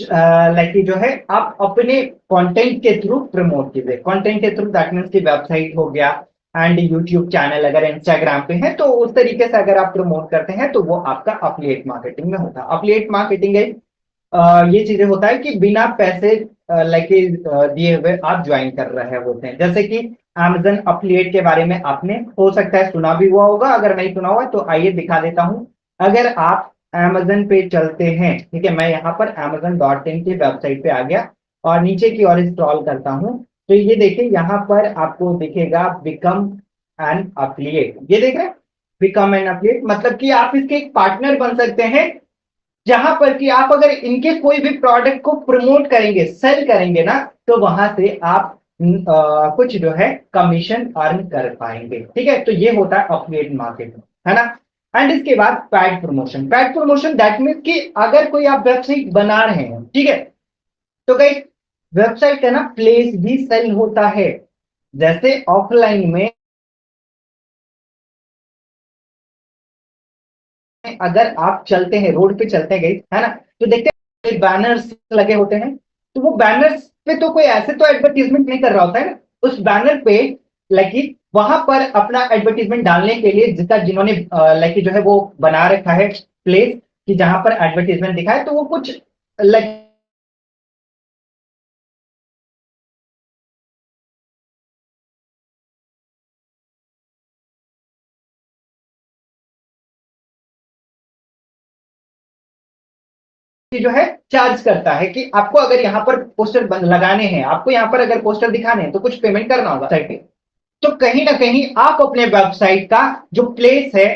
[SPEAKER 2] लाइक जो है आप अपने कंटेंट के थ्रू प्रमोट कीजिए। कंटेंट के थ्रू दैट मींस की वेबसाइट हो गया एंड यूट्यूब चैनल, अगर इंस्टाग्राम पे है तो उस तरीके से अगर आप प्रमोट करते हैं तो वो आपका अफिलिएट मार्केटिंग में होता है। अफिलिएट मार्केटिंग है ये चीजें होता है कि बिना पैसे लाइक दिए हुए आप ज्वाइन कर रहे होते हैं। जैसे कि Amazon अफिलिएट के बारे में आपने हो सकता है सुना भी हुआ होगा, अगर नहीं सुना हुआ तो आइए दिखा देता हूं। अगर आप Amazon पे चलते हैं, ठीक है, मैं यहाँ पर Amazon.in की वेबसाइट पे आ गया और नीचे की ओर स्क्रॉल करता हूं, तो ये देखिए यहाँ पर आपको दिखेगा बिकम एन अफिलिएट। ये देख रहे हैं, बिकम एन अफिलिएट मतलब कि आप इसके एक पार्टनर बन सकते हैं, जहां पर कि आप अगर इनके कोई भी प्रोडक्ट को प्रमोट करेंगे, सेल करेंगे ना, तो वहां से आप कुछ जो है कमीशन अर्न कर पाएंगे। ठीक है, तो ये होता है अफिलिएट मार्केटिंग, है ना। एंड इसके बाद pad promotion. Pad promotion that means कि अगर कोई आप वेबसाइट बना रहे हैं, ठीक है, तो कई वेबसाइट का ना प्लेस भी सेल होता है। जैसे ऑफलाइन में अगर आप चलते हैं, रोड पे चलते गए, है ना, तो देखते हैं बैनर्स लगे होते हैं, तो वो बैनर्स पे तो कोई ऐसे तो एडवर्टीजमेंट नहीं कर रहा होता है ना, उस बैनर पे लाइक वहां पर अपना एडवर्टीजमेंट डालने के लिए जिसका जिन्होंने लाइक जो है वो बना रखा है प्लेस कि जहां पर एडवर्टीजमेंट दिखा है, तो वो कुछ लाइक जो है चार्ज करता है कि आपको अगर यहाँ पर पोस्टर लगाने हैं, आपको यहाँ पर अगर पोस्टर दिखाने हैं तो कुछ पेमेंट करना होगा साइट पे। तो कहीं ना कहीं आप अपने वेबसाइट का जो प्लेस है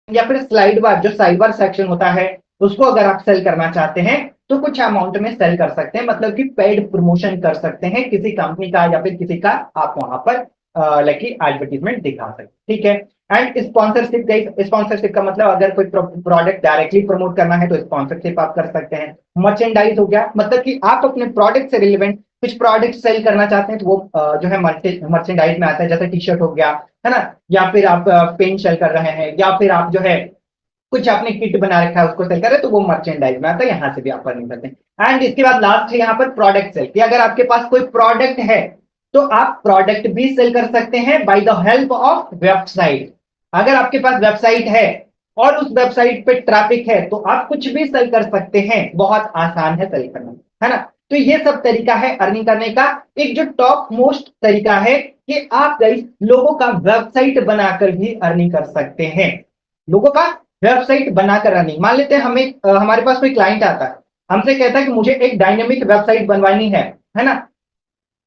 [SPEAKER 2] या फिर स्लाइड बार, जो साइड बार सेक्शन होता है, उसको अगर आप सेल करना चाहते हैं तो कुछ अमाउंट में सेल कर सकते हैं, मतलब कि पेड प्रमोशन कर सकते हैं किसी कंपनी का या फिर किसी का, आप वहां पर लाइक एडवर्टीजमेंट दिखा सकते हैं। ठीक है, एंड स्पॉन्सरशिप गई। स्पॉन्सरशिप का मतलब अगर कोई प्रोडक्ट डायरेक्टली प्रमोट करना है तो स्पॉन्सरशिप आप कर सकते हैं। मर्चेंडाइज हो गया, मतलब कि आप अपने प्रोडक्ट से रिलेवेंट कुछ प्रोडक्ट सेल करना चाहते हैं तो वो जो है मर्चेंडाइज में आता है, जैसे टी शर्ट हो गया, है ना, या फिर आप पेन सेल कर रहे हैं, या फिर आप जो है कुछ आपने किट बना रखा है उसको सेल कर रहे हैं तो वो मर्चेंडाइज में आता है, यहां से भी आप अर्निंग करते हैं। एंड इसके बाद लास्ट है यहाँ पर प्रोडक्ट सेल, कि अगर आपके पास कोई प्रोडक्ट है तो आप प्रोडक्ट भी सेल कर सकते हैं by the help of website. अगर आपके पास वेबसाइट है और उस वेबसाइट पे ट्रैफिक है तो आप कुछ भी सेल कर सकते हैं, बहुत आसान है सेल करना, है ना। तो ये सब तरीका है अर्निंग करने का। एक जो टॉप मोस्ट तरीका है कि आप गाइस लोगों का वेबसाइट बनाकर भी अर्निंग कर सकते हैं। लोगों का वेबसाइट बनाकर अर्निंग, मान लेते हैं हमें हमारे पास कोई क्लाइंट आता है, हमसे कहता है कि मुझे एक डायनेमिक वेबसाइट बनवानी है ना,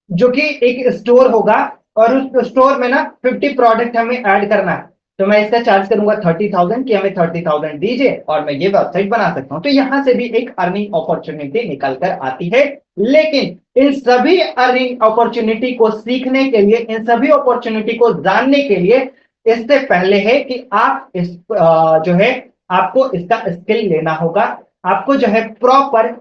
[SPEAKER 2] जो कि एक स्टोर होगा और उस स्टोर में ना 50 प्रोडक्ट हमें ऐड करना है, तो मैं इसका चार्ज करूंगा 30,000 कि हमें 30,000 दीजिए और मैं ये वेबसाइट बना सकता हूं। तो यहां से भी एक अर्निंग अपॉर्चुनिटी निकल कर आती है। लेकिन इन सभी अर्निंग अपॉर्चुनिटी को सीखने के लिए, इन सभी अपॉर्चुनिटी को जानने के लिए इससे पहले है कि आप इस जो है आपको इसका स्किल लेना होगा। आपको जो है प्रॉपर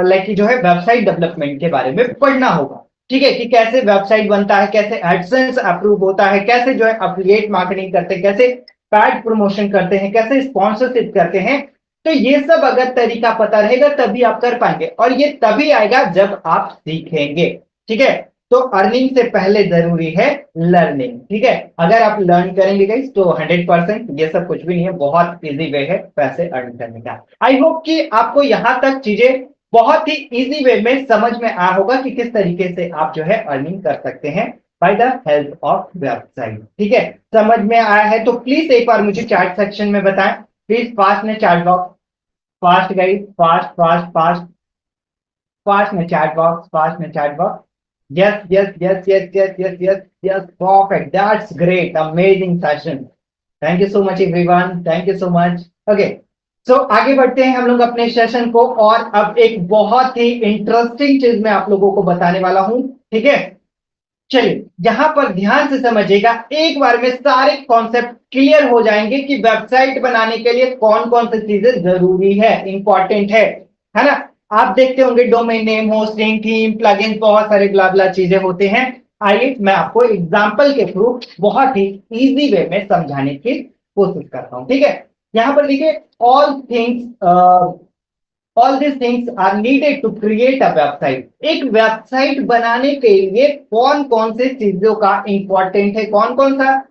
[SPEAKER 2] लाइक जो है वेबसाइट डेवलपमेंट के बारे में पढ़ना होगा, ठीक है, कि कैसे वेबसाइट बनता है, कैसे एडसेंस अप्रूव होता है, कैसे जो है एफिलिएट मार्केटिंग करते हैं, कैसे पैड प्रमोशन करते हैं, कैसे स्पॉन्सरशिप करते हैं। तो ये सब अगर तरीका पता रहेगा तभी आप कर पाएंगे, और ये तभी आएगा जब आप सीखेंगे, ठीक है। तो अर्निंग से पहले जरूरी है लर्निंग, ठीक है। अगर आप लर्न करेंगे गाइस तो 100% ये सब कुछ भी नहीं है, बहुत इजी वे है पैसे अर्न करने का। आई होप कि आपको यहां तक चीजें बहुत ही इजी वे में समझ में आया होगा कि किस तरीके से आप जो है अर्निंग कर सकते हैं by the help of website, ठीक है। समझ में आया है तो प्लीज एक बार मुझे चैट सेक्शन में बताएं, प्लीज फास्ट में chat box, fast guys, fast fast fast fast में चैट बॉक्स, फास्ट में chat box. Yes yes yes yes yes yes yes yes, perfect, that's great, amazing session. Thank you so much everyone, thank you so much. Okay, so आगे बढ़ते हैं हम लोग अपने session को, और अब एक बहुत ही इंटरेस्टिंग चीज मैं आप लोगों को बताने वाला हूं, ठीक है। चलिए यहां पर ध्यान से समझिएगा, एक बार में सारे कॉन्सेप्ट क्लियर हो जाएंगे कि वेबसाइट बनाने के लिए कौन कौन सी चीजें जरूरी है, इंपॉर्टेंट है ना। आप देखते होंगे domain name, hosting, theme, plugin, बहुत सारे ब्ला ब्ला चीजें होते हैं। आइए मैं आपको एग्जांपल के थ्रू बहुत ही इजी वे में समझाने की कोशिश करता हूं, ठीक है। यहां पर देखिए, all this things are needed to create a website. एक वेबसाइट बनाने के लिए कौन कौन से चीजों का इंपॉर्टेंट है, कौन कौन सा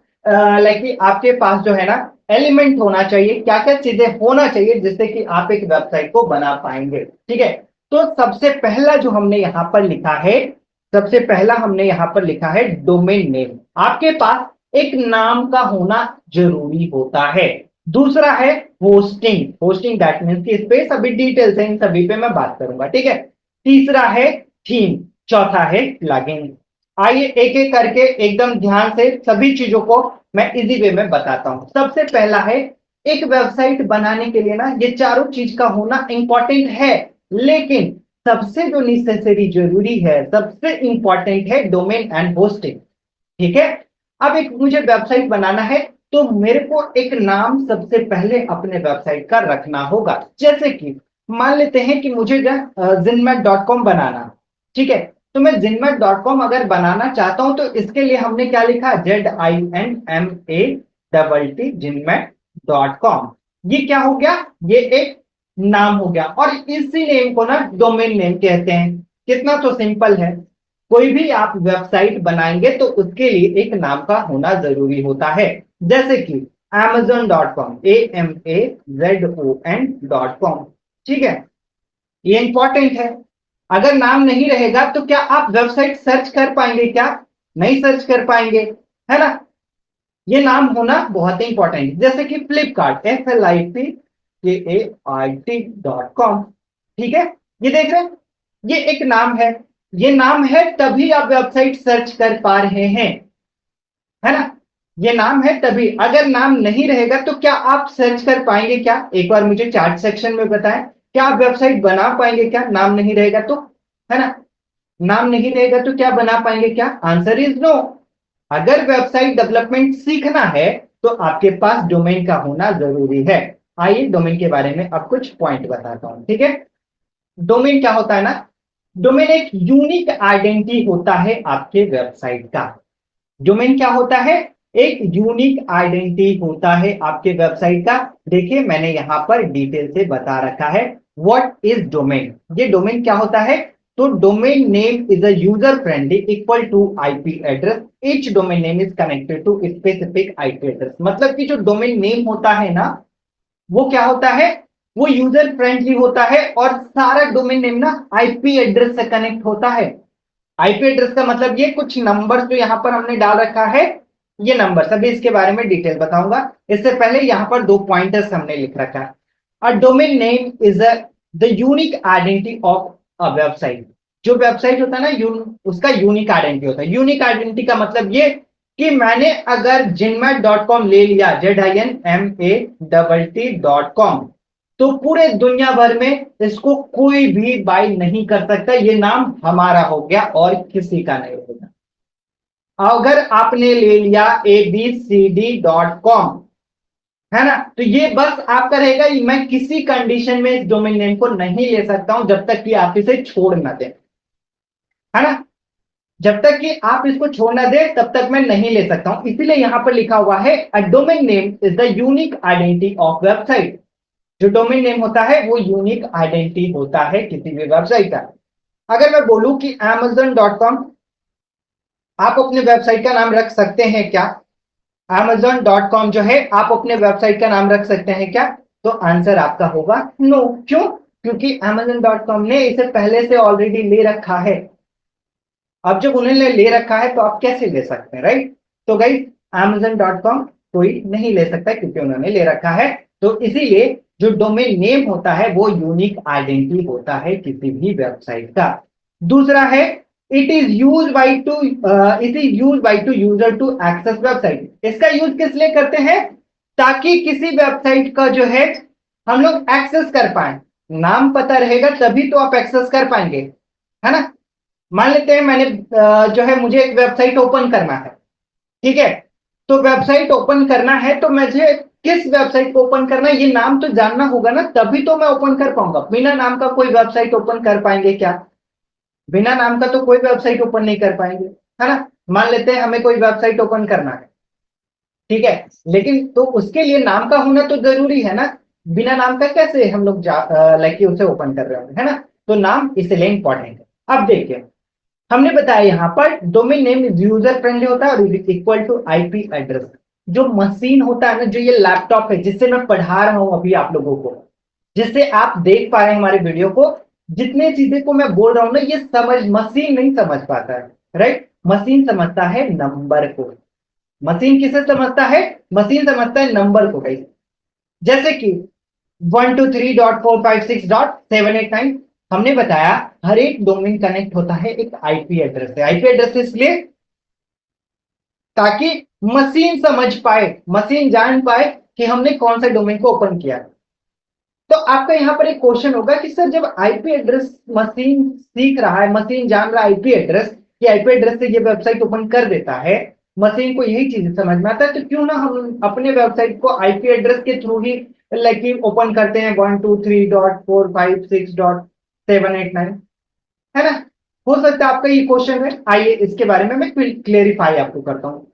[SPEAKER 2] लाइक आपके पास जो है ना एलिमेंट होना चाहिए, क्या क्या चीजें होना चाहिए जिससे कि आप एक वेबसाइट को बना पाएंगे, ठीक है। तो सबसे पहला जो हमने यहां पर लिखा है, सबसे पहला हमने यहां पर लिखा है डोमेन नेम। आपके पास एक नाम का होना जरूरी होता है। दूसरा है होस्टिंग, होस्टिंग दैट मीन्स कि इस पे सभी डिटेल्स हैं, इन सभी पे मैं बात करूंगा, ठीक है। तीसरा है थीम, चौथा है प्लगइन। आइए एक एक करके एकदम ध्यान से सभी चीजों को मैं इजी वे में बताता हूं। सबसे पहला है, एक वेबसाइट बनाने के लिए ना ये चारों चीज का होना इंपॉर्टेंट है, लेकिन सबसे जो नेसेसरी जरूरी है, सबसे इंपॉर्टेंट है डोमेन एंड होस्टिंग, ठीक है। अब एक मुझे वेबसाइट बनाना है तो मेरे को एक नाम सबसे पहले अपने वेबसाइट का रखना होगा। जैसे कि मान लेते हैं कि मुझे zinmat.com बनाना, ठीक है। तो मैं zinmat.com अगर बनाना चाहता हूं तो इसके लिए हमने क्या लिखा, ZINMATT, zinmat.com। ये क्या हो गया, ये एक नाम हो गया, और इसी नेम को ना डोमेन नेम कहते हैं। कितना तो सिंपल है, कोई भी आप वेबसाइट बनाएंगे तो उसके लिए एक नाम का होना जरूरी होता है। जैसे कि amazon.com, AMAZON.com, ठीक है, ये इंपॉर्टेंट है। अगर नाम नहीं रहेगा तो क्या आप वेबसाइट सर्च कर पाएंगे, क्या नहीं सर्च कर पाएंगे, है ना। ये नाम होना बहुत ही इंपॉर्टेंट है। जैसे कि फ्लिपकार्ट, FLIPKART.com, ठीक है। ये देख रहे हैं, ये एक नाम है, ये नाम है तभी आप वेबसाइट सर्च कर पा रहे हैं, है ना। ये नाम है तभी, अगर नाम नहीं रहेगा तो क्या आप सर्च कर पाएंगे, क्या एक बार मुझे चैट सेक्शन में बताएं, क्या आप वेबसाइट बना पाएंगे, क्या नाम नहीं रहेगा तो, है ना। नाम नहीं रहेगा तो क्या बना पाएंगे, क्या, आंसर इज नो। अगर वेबसाइट डेवलपमेंट सीखना है तो आपके पास डोमेन का होना जरूरी है। आइए डोमेन के बारे में अब कुछ पॉइंट बताता हूं, ठीक है। डोमेन क्या होता है ना, डोमेन एक यूनिक आइडेंटिटी होता है आपके वेबसाइट का। डोमेन क्या होता है, एक यूनिक आइडेंटिटी होता है आपके वेबसाइट का। देखिए मैंने यहां पर डिटेल से बता रखा है। व्हाट इज डोमेन, ये डोमेन क्या होता है? तो domain name is a user friendly equal to IP address, each domain name is connected to specific IP address. मतलब कि जो डोमेन नेम होता है ना, वो क्या होता है? वो यूजर फ्रेंडली होता है और सारा डोमेन नेम ना आईपी एड्रेस से कनेक्ट होता है। आईपी एड्रेस का मतलब ये कुछ नंबर्स जो यहां पर हमने डाल रखा है, ये नंबर सभी इसके बारे में डिटेल बताऊंगा। इससे पहले यहां पर दो पॉइंटर्स हमने लिख रखा है। A domain name is the unique identity of a website. जो वेबसाइट होता है ना, उसका यूनिक आइडेंटिटी होता है। यूनिक आइडेंटिटी का मतलब ये कि मैंने अगर jinmat.com ले लिया, JINMATT.com, तो पूरे दुनिया भर में इसको कोई भी बाई नहीं कर सकता। ये नाम हमारा हो गया और किसी का नहीं होगा। अगर आपने ले लिया ABCD.com, है ना, तो ये बस आपका रहेगा। मैं किसी कंडीशन में इस डोमेन नेम को नहीं ले सकता हूं जब तक कि आप इसे छोड़ ना दें, है ना। जब तक कि आप इसको छोड़ ना दे तब तक मैं नहीं ले सकता हूं। इसीलिए यहां पर लिखा हुआ है a domain name is the unique identity of website. जो डोमेन नेम होता है वो यूनिक आइडेंटिटी होता है किसी भी वेबसाइट का। अगर मैं बोलूं कि amazon.com, आप अपने वेबसाइट का नाम रख सकते हैं क्या? amazon.com जो है, आप अपने वेबसाइट का नाम रख सकते हैं क्या? तो आंसर आपका होगा नो। क्यों? क्योंकि amazon.com ने इसे पहले से ऑलरेडी ले रखा है। अब जब उन्होंने ले रखा है तो आप कैसे ले सकते हैं, राइट? तो गाइस, amazon.com कोई नहीं ले सकता क्योंकि उन्होंने ले रखा है। तो इसीलिए जो डोमेन नेम होता है वो यूनिक आइडेंटिटी होता है किसी भी वेबसाइट का। दूसरा है, it is use by to user to access website. इसका यूज किस लिए करते हैं? ताकि किसी वेबसाइट का जो है हम लोग एक्सेस कर पाए। नाम पता रहेगा तभी तो आप एक्सेस कर पाएंगे, है ना। मान लेते हैं मैंने जो है मुझे एक वेबसाइट ओपन करना है, ठीक है। तो वेबसाइट ओपन करना है तो मुझे किस वेबसाइट को ओपन करना है ये नाम तो जानना होगा ना, तभी तो मैं ओपन कर पाऊंगा। बिना नाम का कोई वेबसाइट ओपन कर पाएंगे क्या? बिना नाम का तो कोई वेबसाइट ओपन नहीं कर पाएंगे, है ना। मान लेते हैं हमें कोई वेबसाइट ओपन करना है, ठीक है, लेकिन तो उसके लिए नाम का होना तो जरूरी है ना। बिना नाम का कैसे हम लोग लाइक उसे ओपन कर रहे होंगे, है ना। तो नाम इसलिए इंपॉर्टेंट है। अब देखिए, हमने बताया यहां पर डोमेन नेम यूजर फ्रेंडली होता है और इक्वल टू आईपी एड्रेस। जो मशीन होता है ना, जो ये लैपटॉप है जिससे मैं पढ़ा रहा हूं अभी आप लोगों को, जिससे आप देख पा रहे हैं हमारे वीडियो को, जितने चीजें को मैं बोल रहा हूं ना, ये समझ मशीन नहीं समझ पाता है, राइट। मशीन समझता है नंबर को। मशीन किसे समझता है? मशीन समझता है नंबर को। गाइस, जैसे कि 123.456.789, हमने बताया हर एक डोमेन कनेक्ट होता है एक आईपी एड्रेस से। आईपी एड्रेस इसलिए ताकि मशीन समझ पाए, मशीन जान पाए कि हमने कौन सा डोमेन को ओपन किया। तो आपका यहां पर एक क्वेश्चन होगा कि सर जब आईपी एड्रेस मशीन सीख रहा है, मशीन जान रहा है आईपी एड्रेस, कि आईपी एड्रेस से ये वेबसाइट ओपन कर देता है, मशीन को यही चीज समझ में आता है, तो क्यों ना हम अपने वेबसाइट को आईपी एड्रेस के थ्रू ही लाइक ओपन करते हैं 123.456.789, है ना। हो सकता है आपका ये क्वेश्चन है। आइए इसके बारे में मैं क्लेरिफाई आपको करता हूँ।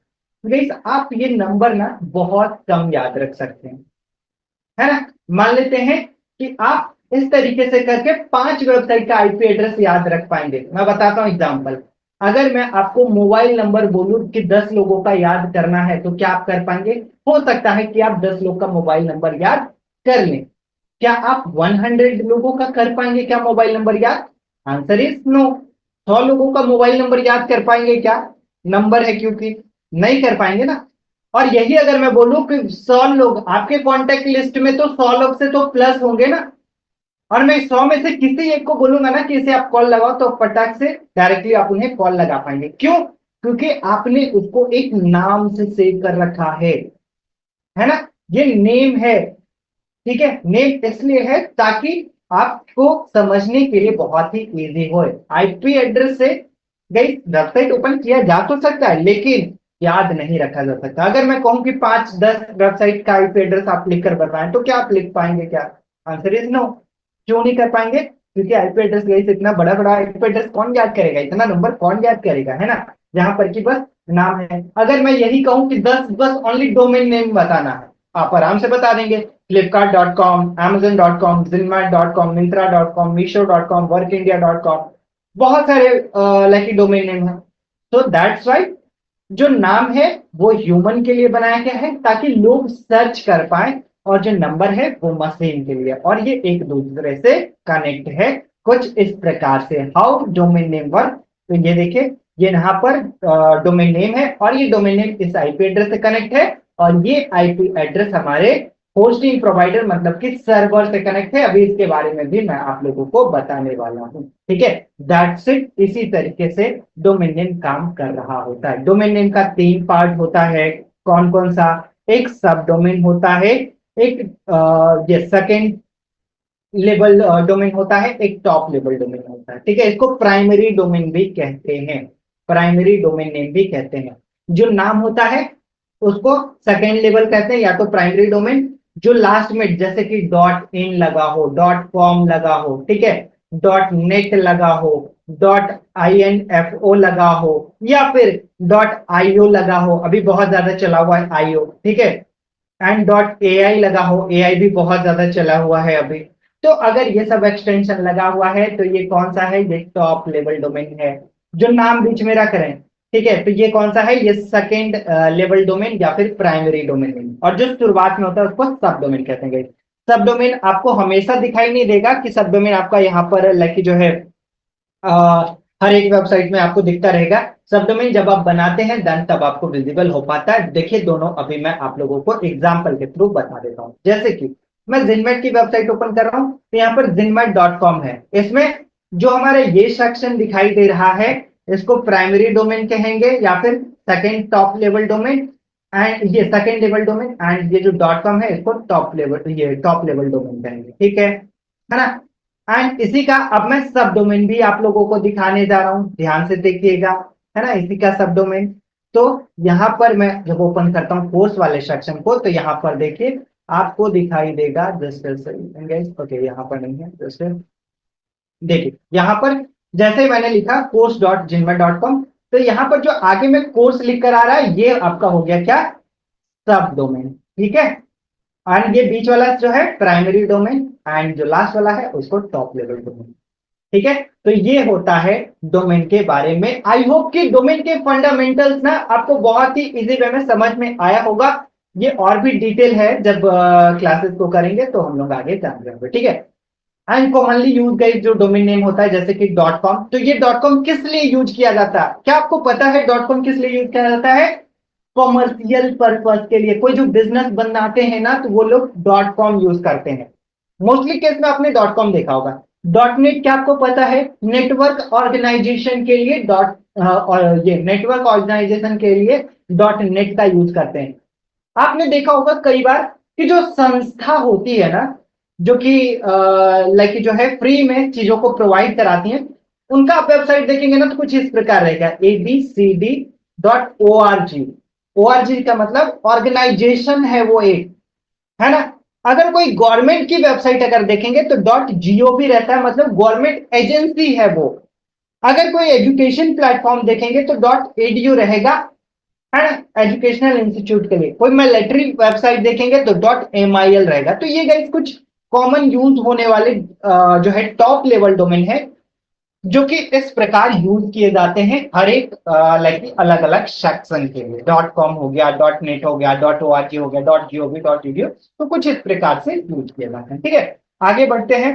[SPEAKER 2] गाइस, आप ये नंबर ना बहुत कम याद रख सकते हैं, है ना। मान लेते हैं कि आप इस तरीके से करके 5 वेबसाइट का आईपी एड्रेस याद रख पाएंगे। मैं बताता हूं एग्जांपल। अगर मैं आपको मोबाइल नंबर बोलूं कि 10 लोगों का याद करना है, तो क्या आप कर पाएंगे? हो सकता है कि आप 10 लोग का मोबाइल नंबर याद कर लें। क्या आप 100 लोगों का कर पाएंगे क्या मोबाइल नंबर याद? Answer is no. 100 लोगों का मोबाइल नंबर याद कर पाएंगे क्या? नंबर है क्योंकि, नहीं कर पाएंगे ना। और यही अगर मैं बोलूं कि 100 लोग आपके कांटेक्ट लिस्ट में, तो 100 लोग से तो प्लस होंगे ना। और मैं 100 में से किसी एक को बोलूंगा ना कि इसे आप कॉल लगाओ, तो फटाक से डायरेक्टली आप उन्हें कॉल लगा पाएंगे। क्यों? क्योंकि आपने उसको एक नाम से सेव कर रखा है ना। ये नेम है, ठीक है। नेम इसलिए है ताकि आपको समझने के लिए बहुत ही इजी हो। आईपी एड्रेस से गई वेबसाइट ओपन किया जा तो सकता है, लेकिन याद नहीं रखा जा सकता। अगर मैं कहूं कि 5-10 वेबसाइट का आईपी एड्रेस आप लिख कर बताएं, तो क्या आप लिख पाएंगे क्या? Answer is no. क्यों नहीं कर पाएंगे? क्योंकि आईपी एड्रेस गई इतना बड़ा बड़ा आईपी एड्रेस कौन याद करेगा, इतना नंबर कौन याद करेगा, है ना। जहां पर कि बस नाम है। अगर मैं यही कहूं कि 10 बस ओनली डोमेन नेम बताना है, आप आराम से बता देंगे। flipkart.com, amazon.com, zinmat.com, myntra.com, meesho.com, workindia.com, बहुत सारे लाइक डोमेन नेम है। तो दैट्स वाई जो नाम है वो ह्यूमन के लिए बनाया गया है ताकि लोग सर्च कर पाए, और जो नंबर है वो मशीन के लिए, और ये एक दूसरे से कनेक्ट है कुछ इस प्रकार से। हाउ डोमेन नेम वर्क, तो ये देखिए ये यहाँ पर डोमेन नेम है, और ये डोमेन नेम इस आईपी एड्रेस से कनेक्ट है, और ये आईपी एड्रेस हमारे होस्टिंग प्रोवाइडर मतलब कि सर्वर से कनेक्ट है। अभी इसके बारे में भी मैं आप लोगों को बताने वाला हूं, ठीक है। That's it. इसी तरीके से डोमेन नेम काम कर रहा होता है। डोमेन नेम का 3 पार्ट होता है। कौन कौन सा? एक सब डोमेन होता है, एक ये सेकेंड लेवल डोमेन होता है, एक टॉप लेवल डोमेन होता है, ठीक है। इसको प्राइमरी डोमेन भी कहते हैं, प्राइमरी डोमेन नेम भी कहते हैं। जो नाम होता है उसको सेकेंड लेवल कहते हैं, या तो प्राइमरी डोमेन। जो लास्ट में जैसे कि डॉट इन लगा हो, डॉट कॉम लगा हो, ठीक है, डॉट नेट लगा हो, dot I N F O लगा हो, या फिर डॉट आई ओ लगा हो, अभी बहुत ज्यादा चला हुआ है आई ओ, ठीक है, एंड डॉट ए आई लगा हो, ए आई भी बहुत ज्यादा चला हुआ है अभी। तो अगर ये सब एक्सटेंशन लगा हुआ है तो ये कौन सा है? ये टॉप लेवल डोमेन है। जो नाम बीच में रख रहे हैं, ठीक है, तो ये कौन सा है? ये सेकेंड लेवल डोमेन या फिर प्राइमरी डोमेन। और जो शुरुआत में होता है उसको सब डोमेन कहते हैं। सब डोमेन आपको हमेशा दिखाई नहीं देगा कि सब डोमेन आपका यहाँ पर लाइक जो है हर एक वेबसाइट में आपको दिखता रहेगा। सब डोमेन जब आप बनाते हैं देन तब आपको विजिबल हो पाता है। देखिए दोनों अभी मैं आप लोगों को एग्जांपल के थ्रू बता देता हूं। जैसे कि मैं जिनमेट की वेबसाइट ओपन कर रहा हूं, तो यहाँ पर zinmat.com है। इसमें जो हमारा ये सेक्शन दिखाई दे रहा है इसको प्राइमरी डोमेन कहेंगे, या फिर second top level domain, and ये सेकेंड लेवल डोमेन, एंड ये जो .com है इसको टॉप लेवल, ये टॉप लेवल डोमेन कहेंगे, ठीक है ना। एंड इसी का अब मैं सब डोमेन भी आप लोगों को दिखाने जा रहा हूं, ध्यान से देखिएगा, है ना, इसी का सब डोमेन। तो यहां पर मैं जब ओपन करता हूं कोर्स वाले सेक्शन को, तो यहां पर देखिए आपको दिखाई देगा, जस्ट ओके यहाँ पर नहीं है, जस्ट देखिए यहां पर जैसे मैंने लिखा course.jinmat.com, तो यहां पर जो आगे में कोर्स लिख कर आ रहा है ये आपका हो गया क्या? सब डोमेन, ठीक है। एंड ये बीच वाला जो है प्राइमरी डोमेन, एंड जो लास्ट वाला है उसको टॉप लेवल डोमेन, ठीक है। तो ये होता है डोमेन के बारे में। आई होप कि डोमेन के फंडामेंटल्स ना आपको बहुत ही इजी वे में समझ में आया होगा। ये और भी डिटेल है, जब क्लासेस को करेंगे तो हम लोग आगे जान जाएंगे, ठीक है। एंड कॉमनली यूज गाइस जो डोमेन नेम होता है जैसे कि .com, तो ये .com किस लिए यूज किया जाता है? क्या आपको पता है .com किस लिए यूज किया जाता है? कॉमर्शियल पर्पस के लिए। कोई जो बिजनेस बनाते हैं ना तो वो लोग .com यूज करते हैं। मोस्टली केस में आपने .com देखा होगा। .net क्या आपको पता है? नेटवर्क ऑर्गेनाइजेशन के लिए और ये नेटवर्क ऑर्गेनाइजेशन के लिए .net का यूज करते हैं। आपने देखा होगा कई बार कि जो संस्था होती है ना, जो कि लाइक जो है फ्री में चीजों को प्रोवाइड कराती हैं, उनका आप वेबसाइट देखेंगे ना तो कुछ इस प्रकार रहेगा, abcd.org। org का मतलब ऑर्गेनाइजेशन है वो एक, है ना। अगर कोई गवर्नमेंट की वेबसाइट अगर देखेंगे तो .gov रहता है, मतलब गवर्नमेंट एजेंसी है वो। अगर कोई एजुकेशन प्लेटफॉर्म देखेंगे तो .edu रहेगा, है ना, एजुकेशनल इंस्टीट्यूट के लिए। कोई मिलिट्री वेबसाइट देखेंगे तो .mil रहेगा। तो ये गाइस कुछ कॉमन यूज होने वाले जो है टॉप लेवल डोमेन है, जो कि इस प्रकार यूज किए जाते हैं हर एक लाइक अलग अलग सेक्शन के लिए। .com हो गया, .net हो गया, .org हो गया, .gov, .edu, तो कुछ इस प्रकार से यूज किए जाते हैं, ठीक है। आगे बढ़ते हैं।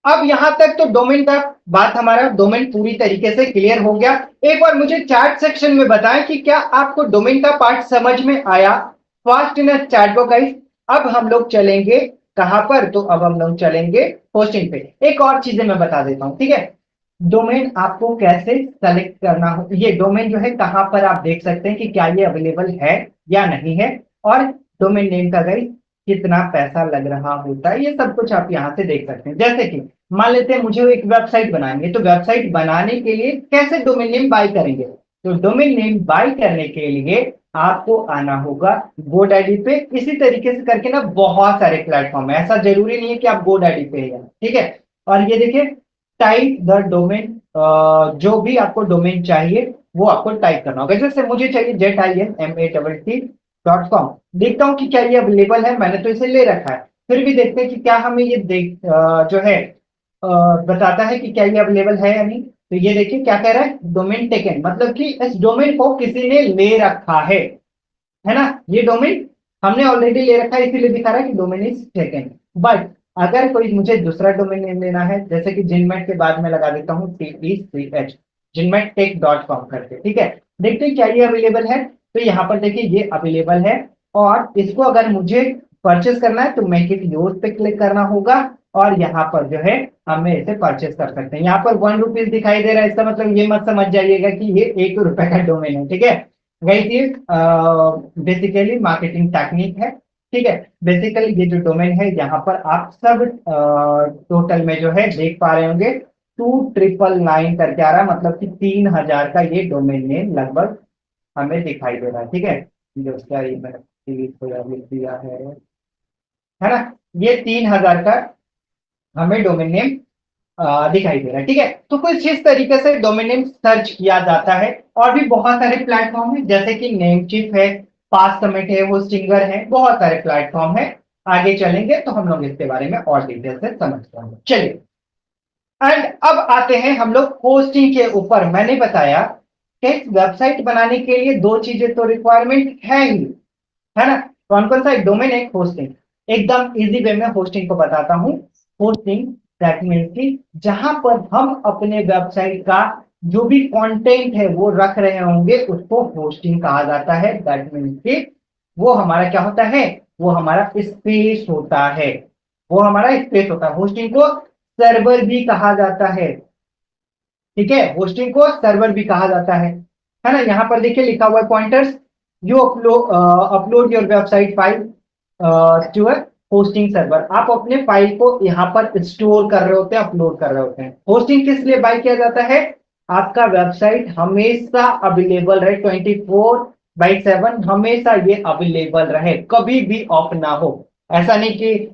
[SPEAKER 2] अब यहां तक तो डोमेन का बात, हमारा डोमेन पूरी तरीके से क्लियर हो गया। एक बार मुझे चैट सेक्शन में बताएं कि क्या आपको डोमेन का पार्ट समझ में आया? Fast in chat box guys. अब हम लोग चलेंगे कहां पर? तो अब हम लोग चलेंगे होस्टिंग पे। एक और चीजें मैं बता देता हूं, ठीक है। डोमेन आपको कैसे सेलेक्ट करना हो, ये डोमेन जो है कहां पर आप देख सकते हैं कि क्या ये अवेलेबल है या नहीं है, और डोमेन नेम का गाइस कितना पैसा लग रहा होता है, ये सब कुछ आप यहां से देख सकते हैं। जैसे कि मान लेते हैं मुझे एक वेबसाइट बनाएंगे, तो वेबसाइट बनाने के लिए कैसे डोमेन नेम बाय करेंगे? तो डोमेन नेम बाय करने के लिए आपको आना होगा GoDaddy पे। इसी तरीके से करके ना बहुत सारे प्लेटफॉर्म है, ऐसा जरूरी नहीं है कि आप GoDaddy पे है, ठीक है। और ये देखिए टाइप द डोमेन जो भी आपको डोमेन चाहिए वो आपको टाइप करना होगा। जैसे मुझे चाहिए JETINMATT.com, देखता हूँ कि क्या ये अवेलेबल है, मैंने तो इसे ले रखा है। फिर भी देखते हैं कि क्या हमें ये जो है बताता है कि क्या ये अवेलेबल है या नहीं। तो ये देखिए क्या कह रहा है, डोमेन टेकन, मतलब कि इस डोमेन को किसी ने ले रखा है ना। ये डोमेन हमने ऑलरेडी ले रखा है, इसीलिए दिखा रहा है कि डोमेन इज टेकन। बट अगर कोई मुझे दूसरा डोमेन नेम लेना है, जैसे कि जिनमेट के बाद में लगा देता हूँ TECH, jinmattech.com करके, ठीक है। देखते हैं क्या ये अवेलेबल है। तो यहाँ पर देखिए ये अवेलेबल है, और इसको अगर मुझे परचेस करना है तो मेक इट योर्स पे क्लिक करना होगा, और यहाँ पर जो है हमें इसे परचेस कर सकते हैं। यहाँ पर ₹1 दिखाई दे रहा है, इसका मतलब ये मत समझ जाइएगा कि ये ₹1 का डोमेन है, ठीक है। गाइस ये बेसिकली मार्केटिंग टेक्निक है, ठीक है। बेसिकली ये जो डोमेन है यहाँ पर आप सब टोटल में जो है देख पा रहे होंगे 2999 करके आ रहा है, मतलब कि 3000 का ये डोमेन नेम लगभग हमें दिखाई दे रहा है, ठीक है। जो उसका ये मैंने लिख दिया है ना। ये 3000 का हमें डोमेन नेम दिखाई दे रहा है, ठीक है। तो कुछ इस तरीके से डोमेन नेम सर्च किया जाता है। और भी बहुत सारे प्लेटफॉर्म है, जैसे कि नेमचिप है, पास समिट है, होस्टिंगर है, बहुत सारे प्लेटफॉर्म है। आगे चलेंगे तो हम लोग इसके बारे में और डिटेल से समझ पाएंगे। चलिए, एंड अब आते हैं हम लोग होस्टिंग के ऊपर। मैंने बताया कि वेबसाइट बनाने के लिए दो चीजें तो रिक्वायरमेंट है ही, है ना। कौन कौन सा, एक डोमेन, एक होस्टिंग। एकदम इजी वे में होस्टिंग को बताता हूं। होस्टिंग दैट मीन्स कि जहां पर हम अपने वेबसाइट का जो भी कंटेंट है वो रख रहे होंगे उसको होस्टिंग कहा जाता है। दैट मीन्स कि वो हमारा क्या होता है, वो हमारा स्पेस होता है, वो हमारा स्पेस होता है। होस्टिंग को सर्वर भी कहा जाता है, ठीक है। होस्टिंग को सर्वर भी कहा जाता है ना। यहां पर देखिए लिखा हुआ है pointers, you upload your website file to a hosting server. आप अपने फाइल को यहाँ पर स्टोर कर रहे होते हैं, अपलोड कर रहे होते हैं। होस्टिंग किस लिए बाय किया जाता है, आपका वेबसाइट हमेशा अवेलेबल रहे, 24/7 हमेशा ये अवेलेबल रहे, कभी भी ऑफ ना हो। ऐसा नहीं कि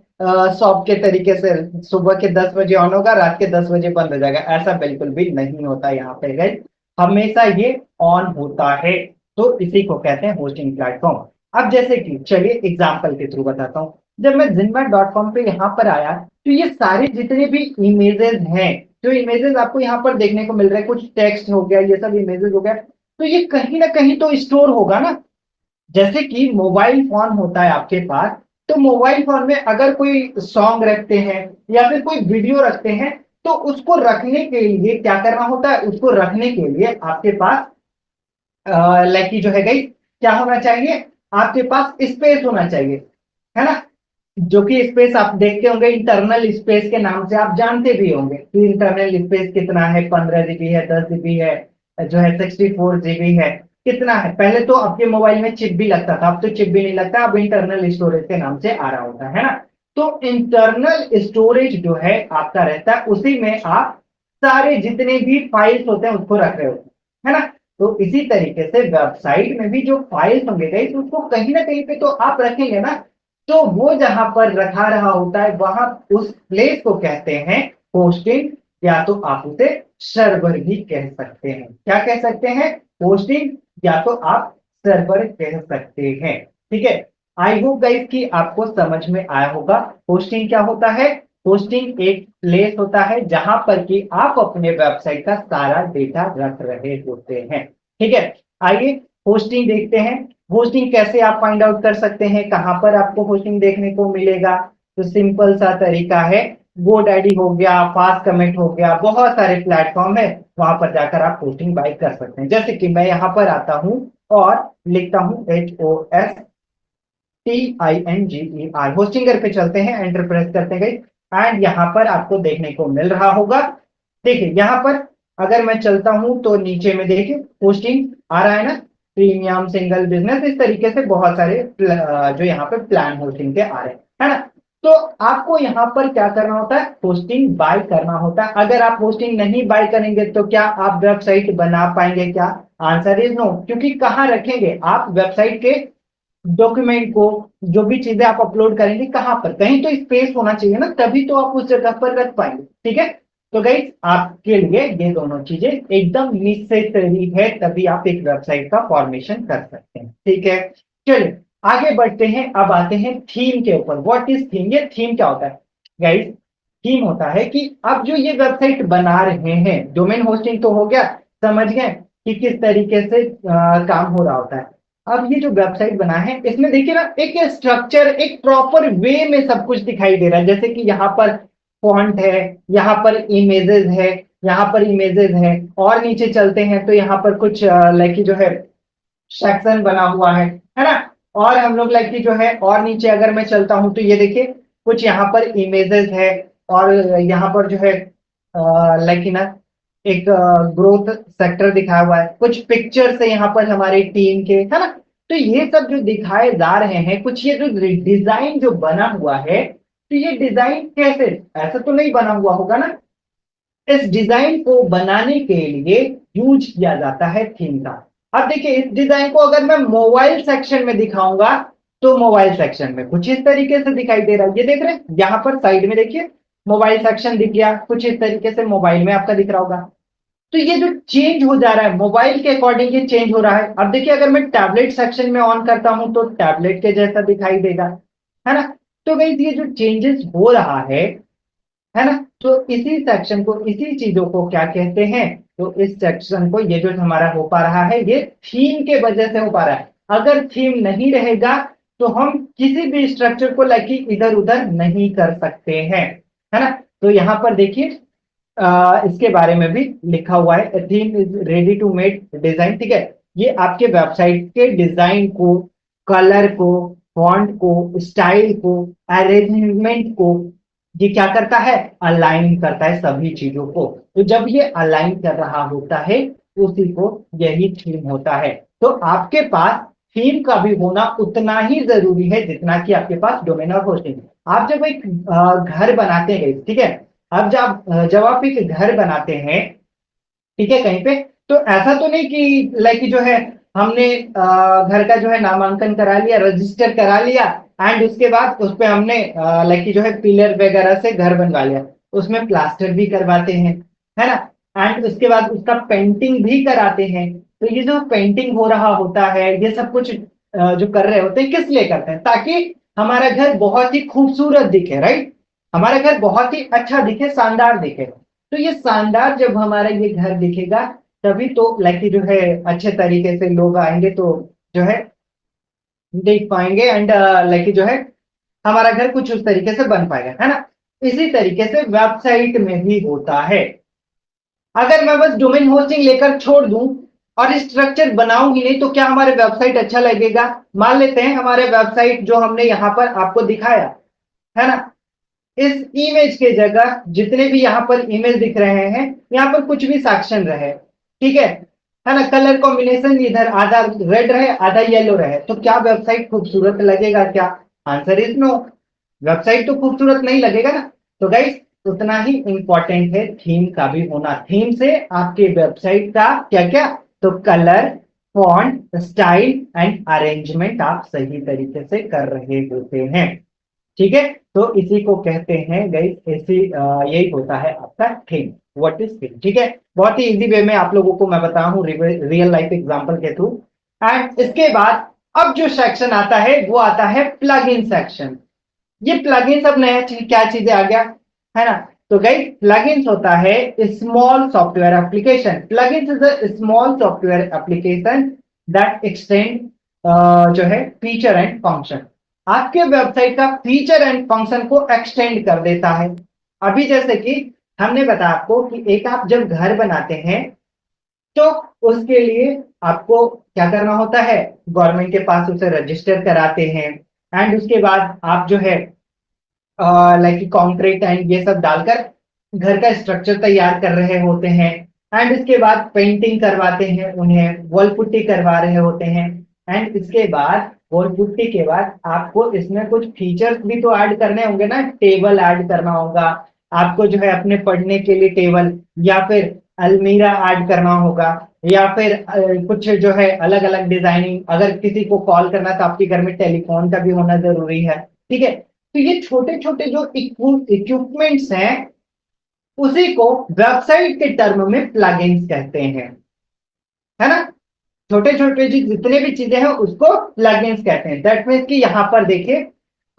[SPEAKER 2] शॉप के तरीके से सुबह के 10 बजे ऑन होगा, रात के 10 बजे बंद हो जाएगा, ऐसा बिल्कुल भी नहीं होता यहाँ पे गए, हमेशा ये ऑन होता है। तो इसी को कहते हैं होस्टिंग प्लेटफॉर्म। अब जैसे कि चलिए एग्जांपल के थ्रू बताता हूँ। जब मैं jinmat.com पे यहाँ पर आया तो ये सारे जितने भी इमेजेस हैं, जो इमेजेस आपको यहाँ पर देखने को मिल रहे हैं, कुछ टेक्स्ट हो गया, ये सब इमेजेस हो गया, तो ये कहीं ना कहीं तो स्टोर होगा ना। जैसे कि मोबाइल फोन होता है आपके पास, तो मोबाइल फोन में अगर कोई सॉन्ग रखते हैं या फिर कोई वीडियो रखते हैं, तो उसको रखने के लिए क्या करना होता है, उसको रखने के लिए आपके पास लाइक जो है गई क्या होना चाहिए, आपके पास स्पेस होना चाहिए, है ना। जो कि स्पेस आप देखते होंगे इंटरनल स्पेस के नाम से, आप जानते भी होंगे कि इंटरनल स्पेस कितना है, 15 GB है, 10 GB है, जो है 64 GB है, कितना है। पहले तो आपके मोबाइल में चिप भी लगता था, अब तो चिप भी नहीं लगता, अब इंटरनल स्टोरेज के नाम से आ रहा होता है ना। तो इंटरनल स्टोरेज जो है आपका रहता है, उसी में आप सारे जितने भी फाइल्स होते हैं उसको रख रहे होते हैं, है ना। तो इसी तरीके से वेबसाइट में भी जो फाइल्स होंगे गई, तो उसको कहीं ना कहीं पे तो आप रखेंगे ना। तो वो जहां पर रखा रहा होता है वहां उस प्लेस को कहते हैं होस्टिंग, या तो आप उसे सर्वर भी कह सकते हैं। क्या कह सकते हैं, होस्टिंग, या तो आप सर्वर कह सकते हैं, ठीक है। आई होप गाइस कि आपको समझ में आया होगा होस्टिंग क्या होता है। होस्टिंग एक प्लेस होता है जहां पर कि आप अपने वेबसाइट का सारा डेटा रख रहे होते हैं, ठीक है। आइए होस्टिंग देखते हैं। होस्टिंग कैसे आप फाइंड आउट कर सकते हैं, कहां पर आपको होस्टिंग देखने को मिलेगा। तो सिंपल सा तरीका है, GoDaddy हो गया, फास्ट कमेंट हो गया, बहुत सारे प्लेटफॉर्म है, वहां पर जाकर आप होस्टिंग बाय कर सकते हैं। जैसे कि मैं यहां पर आता हूं और लिखता हूं HOSTINGER, होस्टिंगर पे चलते हैं, एंटर प्रेस करते गए, एंड यहां पर आपको देखने को मिल रहा होगा। देखिए यहां पर अगर मैं चलता हूं तो नीचे में देखिए होस्टिंग आ रहा है ना, प्रीमियम, सिंगल, बिजनेस, इस तरीके से बहुत सारे जो यहाँ पे प्लान होस्टिंग के आ रहे हैं, है ना। तो आपको यहाँ पर क्या करना होता है, होस्टिंग बाय करना होता है। अगर आप होस्टिंग नहीं बाय करेंगे तो क्या आप वेबसाइट बना पाएंगे क्या, आंसर इज नो। क्योंकि कहाँ रखेंगे आप वेबसाइट के डॉक्यूमेंट को, जो भी चीजें आप अपलोड करेंगे कहां पर, कहीं तो स्पेस होना चाहिए ना, तभी तो आप उस जगह पर रख पाएंगे, ठीक है। तो गाइस आपके लिए ये दोनों चीजें एकदम नेसेसरी है, तभी आप एक वेबसाइट का फॉर्मेशन कर सकते हैं। ठीक है, चलिए आगे बढ़ते हैं। अब आते हैं थीम के ऊपर। What is theme? ये थीम क्या होता है गाइस? थीम होता है कि अब जो ये वेबसाइट बना रहे हैं, डोमेन होस्टिंग तो हो गया, समझ गए कि किस तरीके से काम हो रहा होता है। अब ये जो वेबसाइट बना है इसमें देखिए ना, एक स्ट्रक्चर, एक प्रॉपर वे में सब कुछ दिखाई दे रहा है। जैसे कि यहाँ पर फॉन्ट है, यहाँ पर इमेजेस है, यहाँ पर इमेजेस है, और नीचे चलते हैं तो यहाँ पर कुछ लाइक जो है सेक्शन बना हुआ है ना। और हम लोग लाइक जो है, और नीचे अगर मैं चलता हूं तो ये देखिए कुछ यहाँ पर इमेजेस है, और यहाँ पर जो है लाइक ना एक ग्रोथ सेक्टर दिखाया हुआ है, कुछ पिक्चर्स है यहाँ पर हमारी टीम के, है ना। तो ये सब जो दिखाए जा रहे हैं, कुछ ये जो डिजाइन जो बना हुआ है, तो ये डिजाइन कैसे, ऐसा तो नहीं बना हुआ होगा ना। इस डिजाइन को बनाने के लिए यूज किया जाता है थीम का। अब देखिए इस डिजाइन को अगर मैं मोबाइल सेक्शन में दिखाऊंगा तो मोबाइल सेक्शन में कुछ इस तरीके से दिखाई दे रहा है। ये देख रहे हैं यहां पर साइड में देखिए मोबाइल सेक्शन दिख गया, कुछ इस तरीके से मोबाइल में आपका दिख रहा होगा। तो ये जो चेंज हो जा रहा है मोबाइल के अकॉर्डिंग, ये चेंज हो रहा है। अब देखिए अगर मैं टैबलेट सेक्शन में ऑन करता हूं तो टैबलेट के जैसा दिखाई देगा, है ना। तो भाई ये जो चेंजेस हो रहा है ना, तो इसी सेक्शन को, इसी चीजों को क्या कहते हैं? तो इस सेक्शन को, ये जो हमारा हो पा रहा है ये थीम के वजह से हो पा रहा है। अगर थीम नहीं रहेगा तो हम किसी भी स्ट्रक्चर को लाइक इधर उधर नहीं कर सकते हैं, है ना। तो यहां पर देखिए इसके बारे में भी लिखा हुआ है, theme is ready to make design. ठीक है, ये आपके वेबसाइट के डिजाइन को, कलर को, फॉन्ट को, स्टाइल को, अरेंजमेंट को, ये क्या करता है? अलाइन करता है सभी चीजों को। तो जब ये अलाइन कर रहा होता है उसी को यही थीम होता है। तो आपके पास थीम का भी होना उतना ही जरूरी है जितना कि आपके पास डोमेन और होस्टिंग। आप जब एक घर बनाते हैं, ठीक है, अब जब आप एक घर बनाते हैं, ठीक है, कहीं पे, तो ऐसा तो नहीं कि लाइक जो है हमने घर का जो है नामांकन करा लिया, रजिस्टर करा लिया, एंड उसके बाद उस पे हमने लाइक जो है पिलर वगैरह से घर बनवा लिया, उसमें प्लास्टर भी करवाते हैं, है ना। एंड उसके बाद उसका पेंटिंग भी कराते हैं। तो ये जो पेंटिंग हो रहा होता है, ये सब कुछ जो कर रहे होते हैं किस लिए करते हैं? ताकि हमारा घर बहुत ही खूबसूरत दिखे, राइट, हमारा घर बहुत ही अच्छा दिखे, शानदार दिखे। तो ये शानदार जब हमारा ये घर दिखेगा तभी तो लाइक जो है अच्छे तरीके से लोग आएंगे तो जो है देख पाएंगे, एंड लाइक जो है हमारा घर कुछ उस तरीके से बन पाएगा, है ना। इसी तरीके से वेबसाइट में भी होता है। अगर मैं बस डोमेन होस्टिंग लेकर छोड़ दूं और स्ट्रक्चर बनाऊं ही नहीं तो क्या हमारे वेबसाइट अच्छा लगेगा? मान लेते हैं हमारे वेबसाइट जो हमने यहां पर आपको दिखाया, है ना, इस इमेज के जगह जितने भी यहाँ पर इमेज दिख रहे हैं, यहाँ पर कुछ भी सेक्शन रहे, ठीक है ना, कलर कॉम्बिनेशन इधर आधा रेड रहे आधा येलो रहे, तो क्या वेबसाइट खूबसूरत लगेगा क्या? आंसर इज नो, वेबसाइट तो खूबसूरत नहीं लगेगा ना। तो गाइस उतना ही इंपॉर्टेंट है थीम का भी होना। थीम से आपके वेबसाइट का क्या क्या, तो colour, font, style and arrangement आप सही तरीके से कर रहे होते हैं। ठीक है, तो इसी को कहते हैं गाइस, ऐसी यही होता है आपका थीम। What is theme? ठीक है, बहुत ही इजी वे में आप लोगों को मैं बताया हूँ रियल लाइफ एग्जांपल के थ्रू। एंड इसके बाद अब जो सेक्शन आता है वो आता है प्लगइन सेक्शन। ये प्लगइन्स, अब नया क्या चीजें आ गया, है ना। तो गाइस प्लगइन्स होता है small software application. Plugins is a small software application that extend जो है फीचर एंड फंक्शन, आपके वेबसाइट का फीचर एंड फंक्शन को एक्सटेंड कर देता है। अभी जैसे कि हमने बताया आपको कि एक आप जब घर बनाते हैं तो उसके लिए आपको क्या करना होता है? गवर्नमेंट के पास उसे रजिस्टर कराते हैं, एंड उसके बाद आप जो है लाइक कंक्रीट एंड ये सब डालकर घर का स्ट्रक्चर तैयार कर रहे होते हैं, एंड इसके बाद पेंटिंग करवाते हैं, उन्हें वॉल पुट्टी करवा रहे होते हैं, एंड इसके बाद वॉल पुट्टी के बाद आपको इसमें कुछ फीचर्स भी तो ऐड करने होंगे ना, टेबल ऐड करना होगा आपको, जो है अपने पढ़ने के लिए टेबल, या फिर अलमीरा ऐड करना होगा, या फिर कुछ जो है अलग अलग डिजाइनिंग, अगर किसी को कॉल करना तो आपके घर में टेलीफोन का भी होना जरूरी है। ठीक है, तो ये छोटे छोटे जो इक्विपमेंट्स हैं उसी को वेबसाइट के टर्म में प्लगइन्स कहते हैं, है ना। छोटे छोटे जितने भी चीजें हैं उसको प्लगइन्स कहते हैं। दैट मीन्स कि यहां पर देखिए,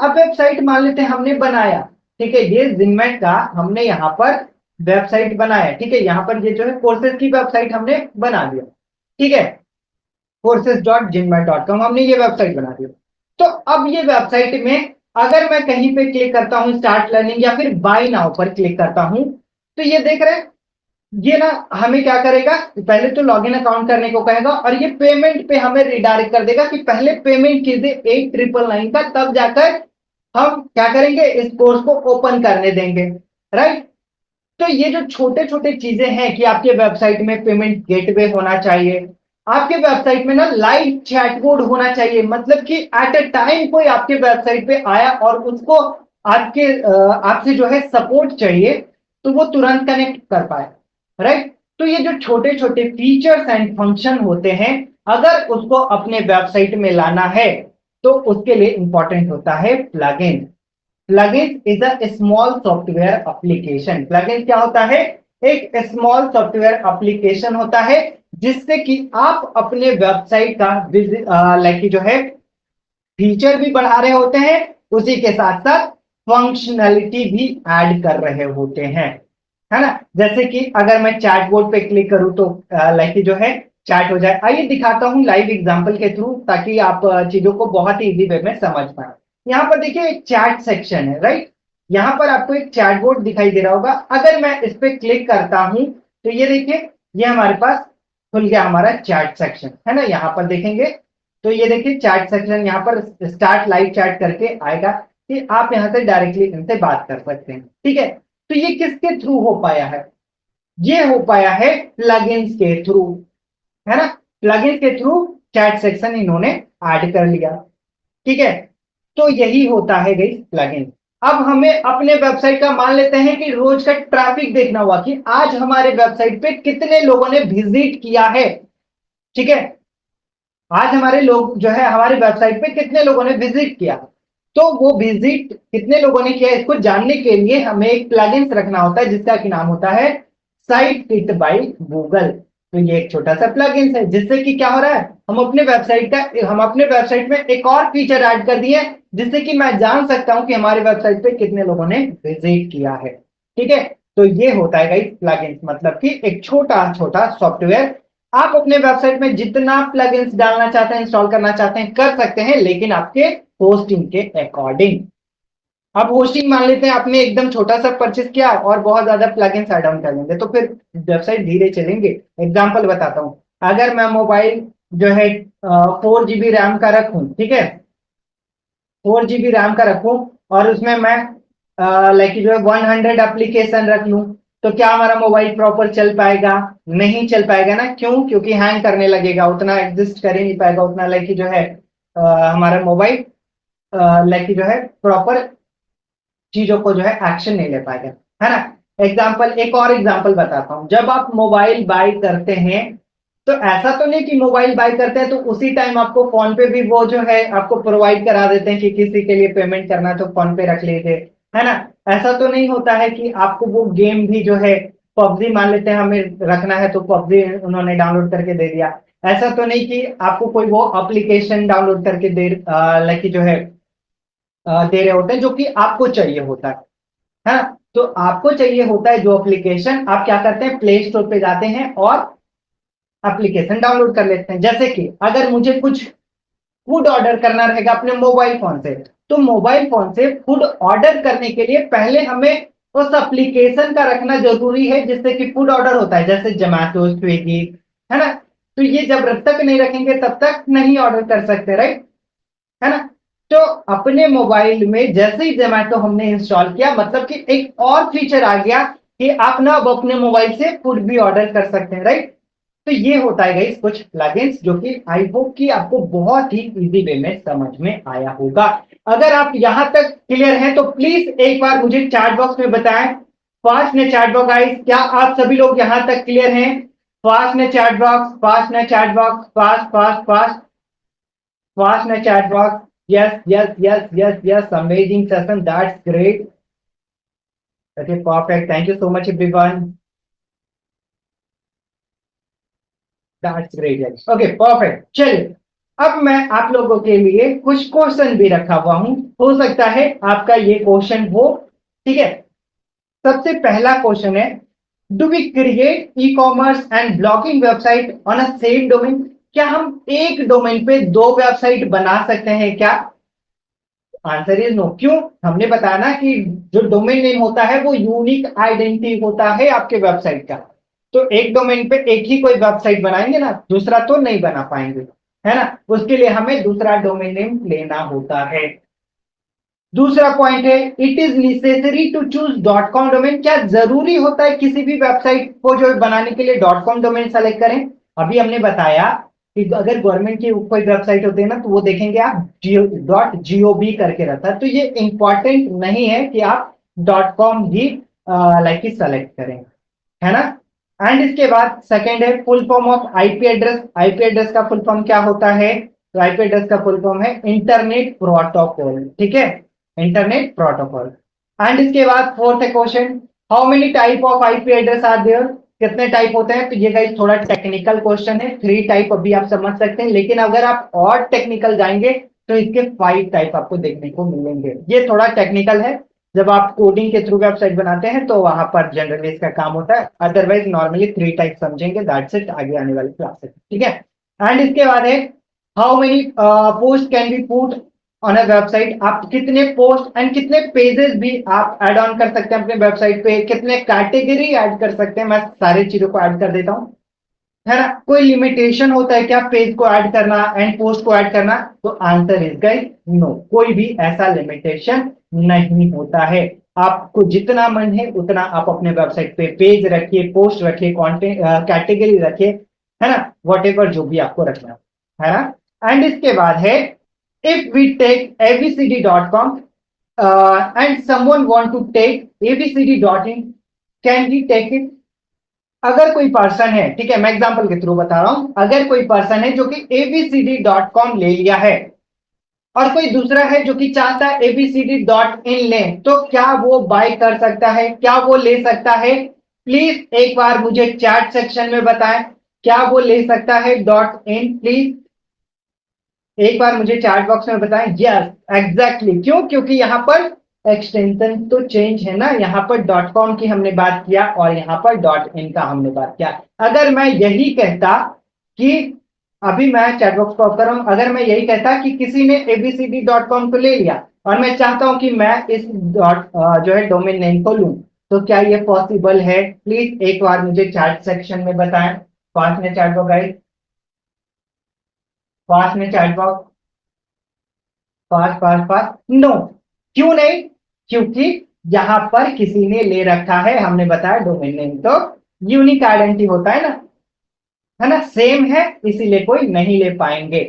[SPEAKER 2] अब वेबसाइट मान लेते हैं हमने बनाया, ठीक है, ये जिनमेट का हमने यहाँ पर वेबसाइट बनाया, ठीक है, यहाँ पर ये जो है कोर्सेज की वेबसाइट हमने बना दिया, ठीक है, courses.ginmat.com हमने ये वेबसाइट बना दी। तो अब ये वेबसाइट में अगर मैं कहीं पे क्लिक करता हूं स्टार्ट लर्निंग या फिर बाय नाउ पर क्लिक करता हूं, तो ये देख रहे हैं, ये ना हमें क्या करेगा, पहले तो लॉगिन अकाउंट करने को कहेगा और ये पेमेंट पे हमें रिडायरेक्ट कर देगा कि पहले पेमेंट कीजिए 8999 का, तब जाकर हम क्या करेंगे, इस कोर्स को ओपन करने देंगे, राइट। तो ये जो छोटे छोटे चीजें हैं कि आपके वेबसाइट में पेमेंट गेटवे होना चाहिए, आपके वेबसाइट में ना लाइव चैटबोर्ड होना चाहिए, मतलब कि एट अ टाइम कोई आपके वेबसाइट पे आया और उसको आपके आपसे जो है सपोर्ट चाहिए, तो वो तुरंत कनेक्ट कर पाए, राइट। तो ये जो छोटे छोटे फीचर्स एंड फंक्शन होते हैं, अगर उसको अपने वेबसाइट में लाना है तो उसके लिए इंपॉर्टेंट होता है plugin. Plugin is a small software application. Plugin क्या होता है, एक स्मॉल सॉफ्टवेयर एप्लीकेशन होता है जिससे कि आप अपने वेबसाइट का लाइक जो है फीचर भी बढ़ा रहे होते हैं, उसी के साथ साथ फंक्शनैलिटी भी ऐड कर रहे होते हैं, है ना। जैसे कि अगर मैं चैट बोर्ड पे क्लिक करूं तो लाइक जो है चैट हो जाए। आइए दिखाता हूं लाइव एग्जांपल के थ्रू, ताकि आप चीजों को बहुत ही इजी वे में समझ पाए। यहाँ पर देखिए एक चैट सेक्शन है, राइट। यहाँ पर आपको एक चैट बोर्ड दिखाई दे रहा होगा। अगर मैं इस पे क्लिक करता हूं तो ये देखिए, ये हमारे पास खुल गया हमारा चैट सेक्शन, है ना। यहाँ पर देखेंगे तो ये देखिए चैट सेक्शन, यहाँ पर स्टार्ट लाइव चैट करके आएगा कि आप यहाँ से डायरेक्टली इनसे बात कर सकते हैं, ठीक है। तो ये किसके थ्रू हो पाया है, ये हो पाया है प्लगइन्स के थ्रू, है ना। प्लगइन्स के थ्रू चैट सेक्शन इन्होंने ऐड कर लिया, ठीक है। तो यही होता है गाइस प्लगइन। अब हमें अपने वेबसाइट का मान लेते हैं कि रोज का ट्रैफिक देखना हुआ कि आज हमारे वेबसाइट पे कितने लोगों ने विजिट किया है, ठीक है। आज हमारे लोग जो है हमारी वेबसाइट पे कितने लोगों ने विजिट किया, तो वो विजिट कितने लोगों ने किया इसको जानने के लिए हमें एक प्लगइन्स रखना होता है जिसका कि नाम होता है साइट किट बाय गूगल। तो ये एक छोटा सा प्लगइन्स है जिससे कि क्या हो रहा है, हम अपने वेबसाइट में एक और फीचर ऐड कर दिए जिससे कि मैं जान सकता हूं कि हमारे वेबसाइट पे कितने लोगों ने विजिट किया है, ठीक है। तो ये होता है गाइस प्लगइन्स, मतलब कि एक छोटा छोटा सॉफ्टवेयर। आप अपने वेबसाइट में जितना प्लगइन्स डालना चाहते हैं, इंस्टॉल करना चाहते हैं, कर सकते हैं, लेकिन आपके होस्टिंग के अकॉर्डिंग। अब होस्टिंग मान लेते हैं आपने एकदम छोटा सा परचेस किया और बहुत ज्यादा प्लगइन्स ऐड ऑन कर लेंगे तो फिर वेबसाइट धीरे चलेंगे। एग्जांपल बताता हूं, अगर मैं मोबाइल जो है 4 GB रैम का रखूं, ठीक है, 4 GB रैम का रखूं और उसमें मैं लाइक जो है 100 एप्लीकेशन रख लूं, तो क्या हमारा मोबाइल प्रॉपर चल पाएगा? नहीं चल पाएगा ना। क्यों? क्योंकि हैंग करने लगेगा, उतना एग्जिस्ट कर ही नहीं पाएगा, उतना लाइक जो है हमारा मोबाइल लाइक जो है प्रॉपर चीजों को जो है एक्शन नहीं ले पाएगा, है ना। एग्जाम्पल, एक और एग्जाम्पल बताता हूं, जब आप मोबाइल बाय करते हैं तो ऐसा तो नहीं कि मोबाइल बाय करते हैं तो उसी टाइम आपको फोन पे भी वो जो है आपको प्रोवाइड करा देते हैं कि किसी के लिए पेमेंट करना है तो फोन पे रख लीजिए, है ना। ऐसा तो नहीं होता है कि आपको वो गेम भी जो है पबजी मान लेते हैं हमें रखना है तो पबजी उन्होंने डाउनलोड करके दे दिया। ऐसा तो नहीं कि आपको कोई वो एप्लीकेशन डाउनलोड करके दे लाइक जो है दे रहे होते हैं जो कि आपको चाहिए होता है ना। तो आपको चाहिए होता है जो एप्लीकेशन, आप क्या करते हैं, प्ले स्टोर पे जाते हैं और एप्लीकेशन डाउनलोड कर लेते हैं। जैसे कि अगर मुझे कुछ फूड ऑर्डर करना रहेगा अपने मोबाइल फोन से, तो मोबाइल फोन से फूड ऑर्डर करने के लिए पहले हमें उस एप्लीकेशन का रखना जरूरी है जिससे कि फूड ऑर्डर होता है, जैसे जोमैटो, स्विगी, है ना। तो ये जब तक नहीं रखेंगे तब तक नहीं ऑर्डर कर सकते, राइट, है ना। तो अपने मोबाइल में जैसे ही जोमैटो हमने इंस्टॉल किया, मतलब कि एक और फीचर आ गया कि आप ना अब अपने मोबाइल से फूड भी ऑर्डर कर सकते हैं, राइट। तो ये होता है गाइस कुछ प्लगइन्स जो कि आई होप कि आपको बहुत ही इजी वे में समझ में आया होगा। अगर आप यहां तक क्लियर हैं तो प्लीज एक बार मुझे चैट बॉक्स में बताएं, फास्ट ने चैट बॉक्स। गाइस क्या आप सभी लोग यहां तक क्लियर हैं? फास्ट ने चैट बॉक्स, फास्ट ने chat box, fast fast fast fast ने chat box. Yes, yes, yes, yes, yes. Amazing session. That's great. Okay perfect, thank you so much everyone, that's great. Okay perfect, चलिए अब मैं आप लोगों के लिए कुछ क्वेश्चन भी रखा हुआ हूं, हो सकता है आपका ये क्वेश्चन हो। ठीक है, सबसे पहला क्वेश्चन है, do we create e commerce and blogging website on a same domain? क्या हम एक डोमेन पे दो वेबसाइट बना सकते हैं क्या? Answer is no. क्यों? हमने बताया ना कि जो डोमेन नेम होता है वो यूनिक आइडेंटिटी होता है आपके वेबसाइट का। तो एक डोमेन पे एक ही कोई वेबसाइट बनाएंगे ना, दूसरा तो नहीं बना पाएंगे, है ना? उसके लिए हमें दूसरा डोमेन नेम लेना होता है। दूसरा पॉइंट है, it is necessary to choose dot com domain? क्या जरूरी होता है किसी भी वेबसाइट को जो बनाने के लिए डॉट कॉम डोमेन सेलेक्ट करें? अभी हमने बताया कि अगर गवर्नमेंट की कोई वेबसाइट होती है ना, तो वो देखेंगे आप .gov करके रहता है, तो ये इंपॉर्टेंट नहीं है कि आप डॉट कॉम ही लाइक सेलेक्ट करें, है ना? एंड इसके बाद सेकेंड है, full form of IP address. IP address का फुल फॉर्म क्या होता है? तो आईपी एड्रेस का फुल फॉर्म है इंटरनेट प्रोटोकॉल। ठीक है, इंटरनेट प्रोटोकॉल। एंड इसके बाद फोर्थ है question, how many type of IP address are there? कितने टाइप होते हैं? तो ये गाइस थोड़ा टेक्निकल क्वेश्चन है, 3 टाइप अभी आप समझ सकते हैं, लेकिन अगर आप और टेक्निकल जाएंगे तो इसके 5 टाइप आपको देखने को मिलेंगे। ये थोड़ा टेक्निकल है, जब आप कोडिंग के थ्रू वेबसाइट बनाते हैं तो वहां पर जनरली इसका काम होता है, अदरवाइज नॉर्मली 3 टाइप समझेंगे, दैट्स इट, आगे आने वाले क्लास से। ठीक है, एंड इसके बाद है, how many post can be put on a website? आप कितने पोस्ट एंड कितने पेजेस भी आप ऐड ऑन कर सकते हैं अपने वेबसाइट पे, कितने कैटेगरी ऐड कर सकते हैं? मैं सारी चीजों को ऐड कर देता हूं, है ना? कोई लिमिटेशन होता है क्या पेज को ऐड करना एंड पोस्ट को ऐड करना? तो आंसर इज गाइस नो, कोई भी ऐसा लिमिटेशन नहीं होता है। आपको जितना मन है उतना आप अपने वेबसाइट पे पेज रखिए, पोस्ट रखिए, कंटेंट कैटेगरी रखिए, है ना? वॉट जो भी आपको रखना है ना? एंड इसके बाद है, if we take abcd.com and someone want to take abcd.in, can we take it? अगर कोई पर्सन है, ठीक है, मैं एग्जांपल के थ्रू बता रहा हूं, अगर कोई पर्सन है जो कि abcd.com ले लिया है और कोई दूसरा है जो कि चाहता है abcd.in ले, तो क्या वो बाय कर सकता है? क्या वो ले सकता है? प्लीज एक बार मुझे चैट सेक्शन में बताएं, क्या वो ले सकता है डॉट इन? प्लीज एक बार मुझे चैट बॉक्स में बताएं। यस एग्जैक्टली, क्यों? क्योंकि यहां पर एक्सटेंशन तो चेंज है ना, यहां पर डॉट कॉम की हमने बात किया और यहां पर डॉट इन का हमने बात किया। अगर मैं यही कहता कि, अभी मैं चैट बॉक्स को ऑफ कर रहा हूं, अगर मैं यही कहता कि किसी ने abcd.com को ले लिया और मैं चाहता हूं कि मैं इस डॉट जो है डोमेन नेम को लूं, तो क्या ये पॉसिबल है? प्लीज एक बार मुझे चैट सेक्शन में बताएं, पास में चैट बॉक्स गाइस, पास में चैट बॉक्स, पास पास पास, नो। क्यों नहीं? क्योंकि यहां पर किसी ने ले रखा है, हमने बताया डोमेन नेम तो यूनिक आइडेंटिटी होता है ना, सेम है, इसीलिए कोई नहीं ले पाएंगे,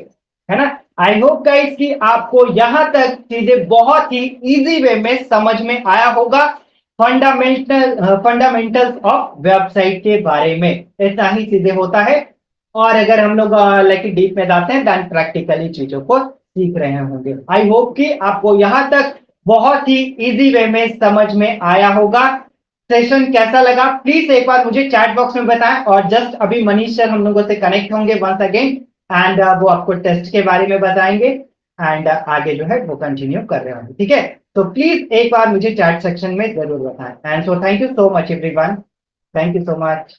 [SPEAKER 2] है ना? आई होप गाइस कि आपको यहां तक चीजें बहुत ही इजी वे में समझ में आया होगा, फंडामेंटल्स ऑफ वेबसाइट के बारे में इतना ही चीजें होता है। और अगर हम लोग लाइक डीप में जाते हैं देन प्रैक्टिकली चीजों को सीख रहे होंगे। आई होप कि आपको यहां तक बहुत ही इजी वे में समझ में आया होगा। सेशन कैसा लगा प्लीज एक बार मुझे चैट बॉक्स में बताएं, और जस्ट अभी मनीष सर हम लोगों से कनेक्ट होंगे वंस अगेन, एंड वो आपको टेस्ट के बारे में बताएंगे, एंड आगे जो है वो कंटिन्यू कर रहे होंगे। ठीक है, तो प्लीज एक बार मुझे चैट सेक्शन में जरूर बताएं, and so thank you so much everyone, thank you so much.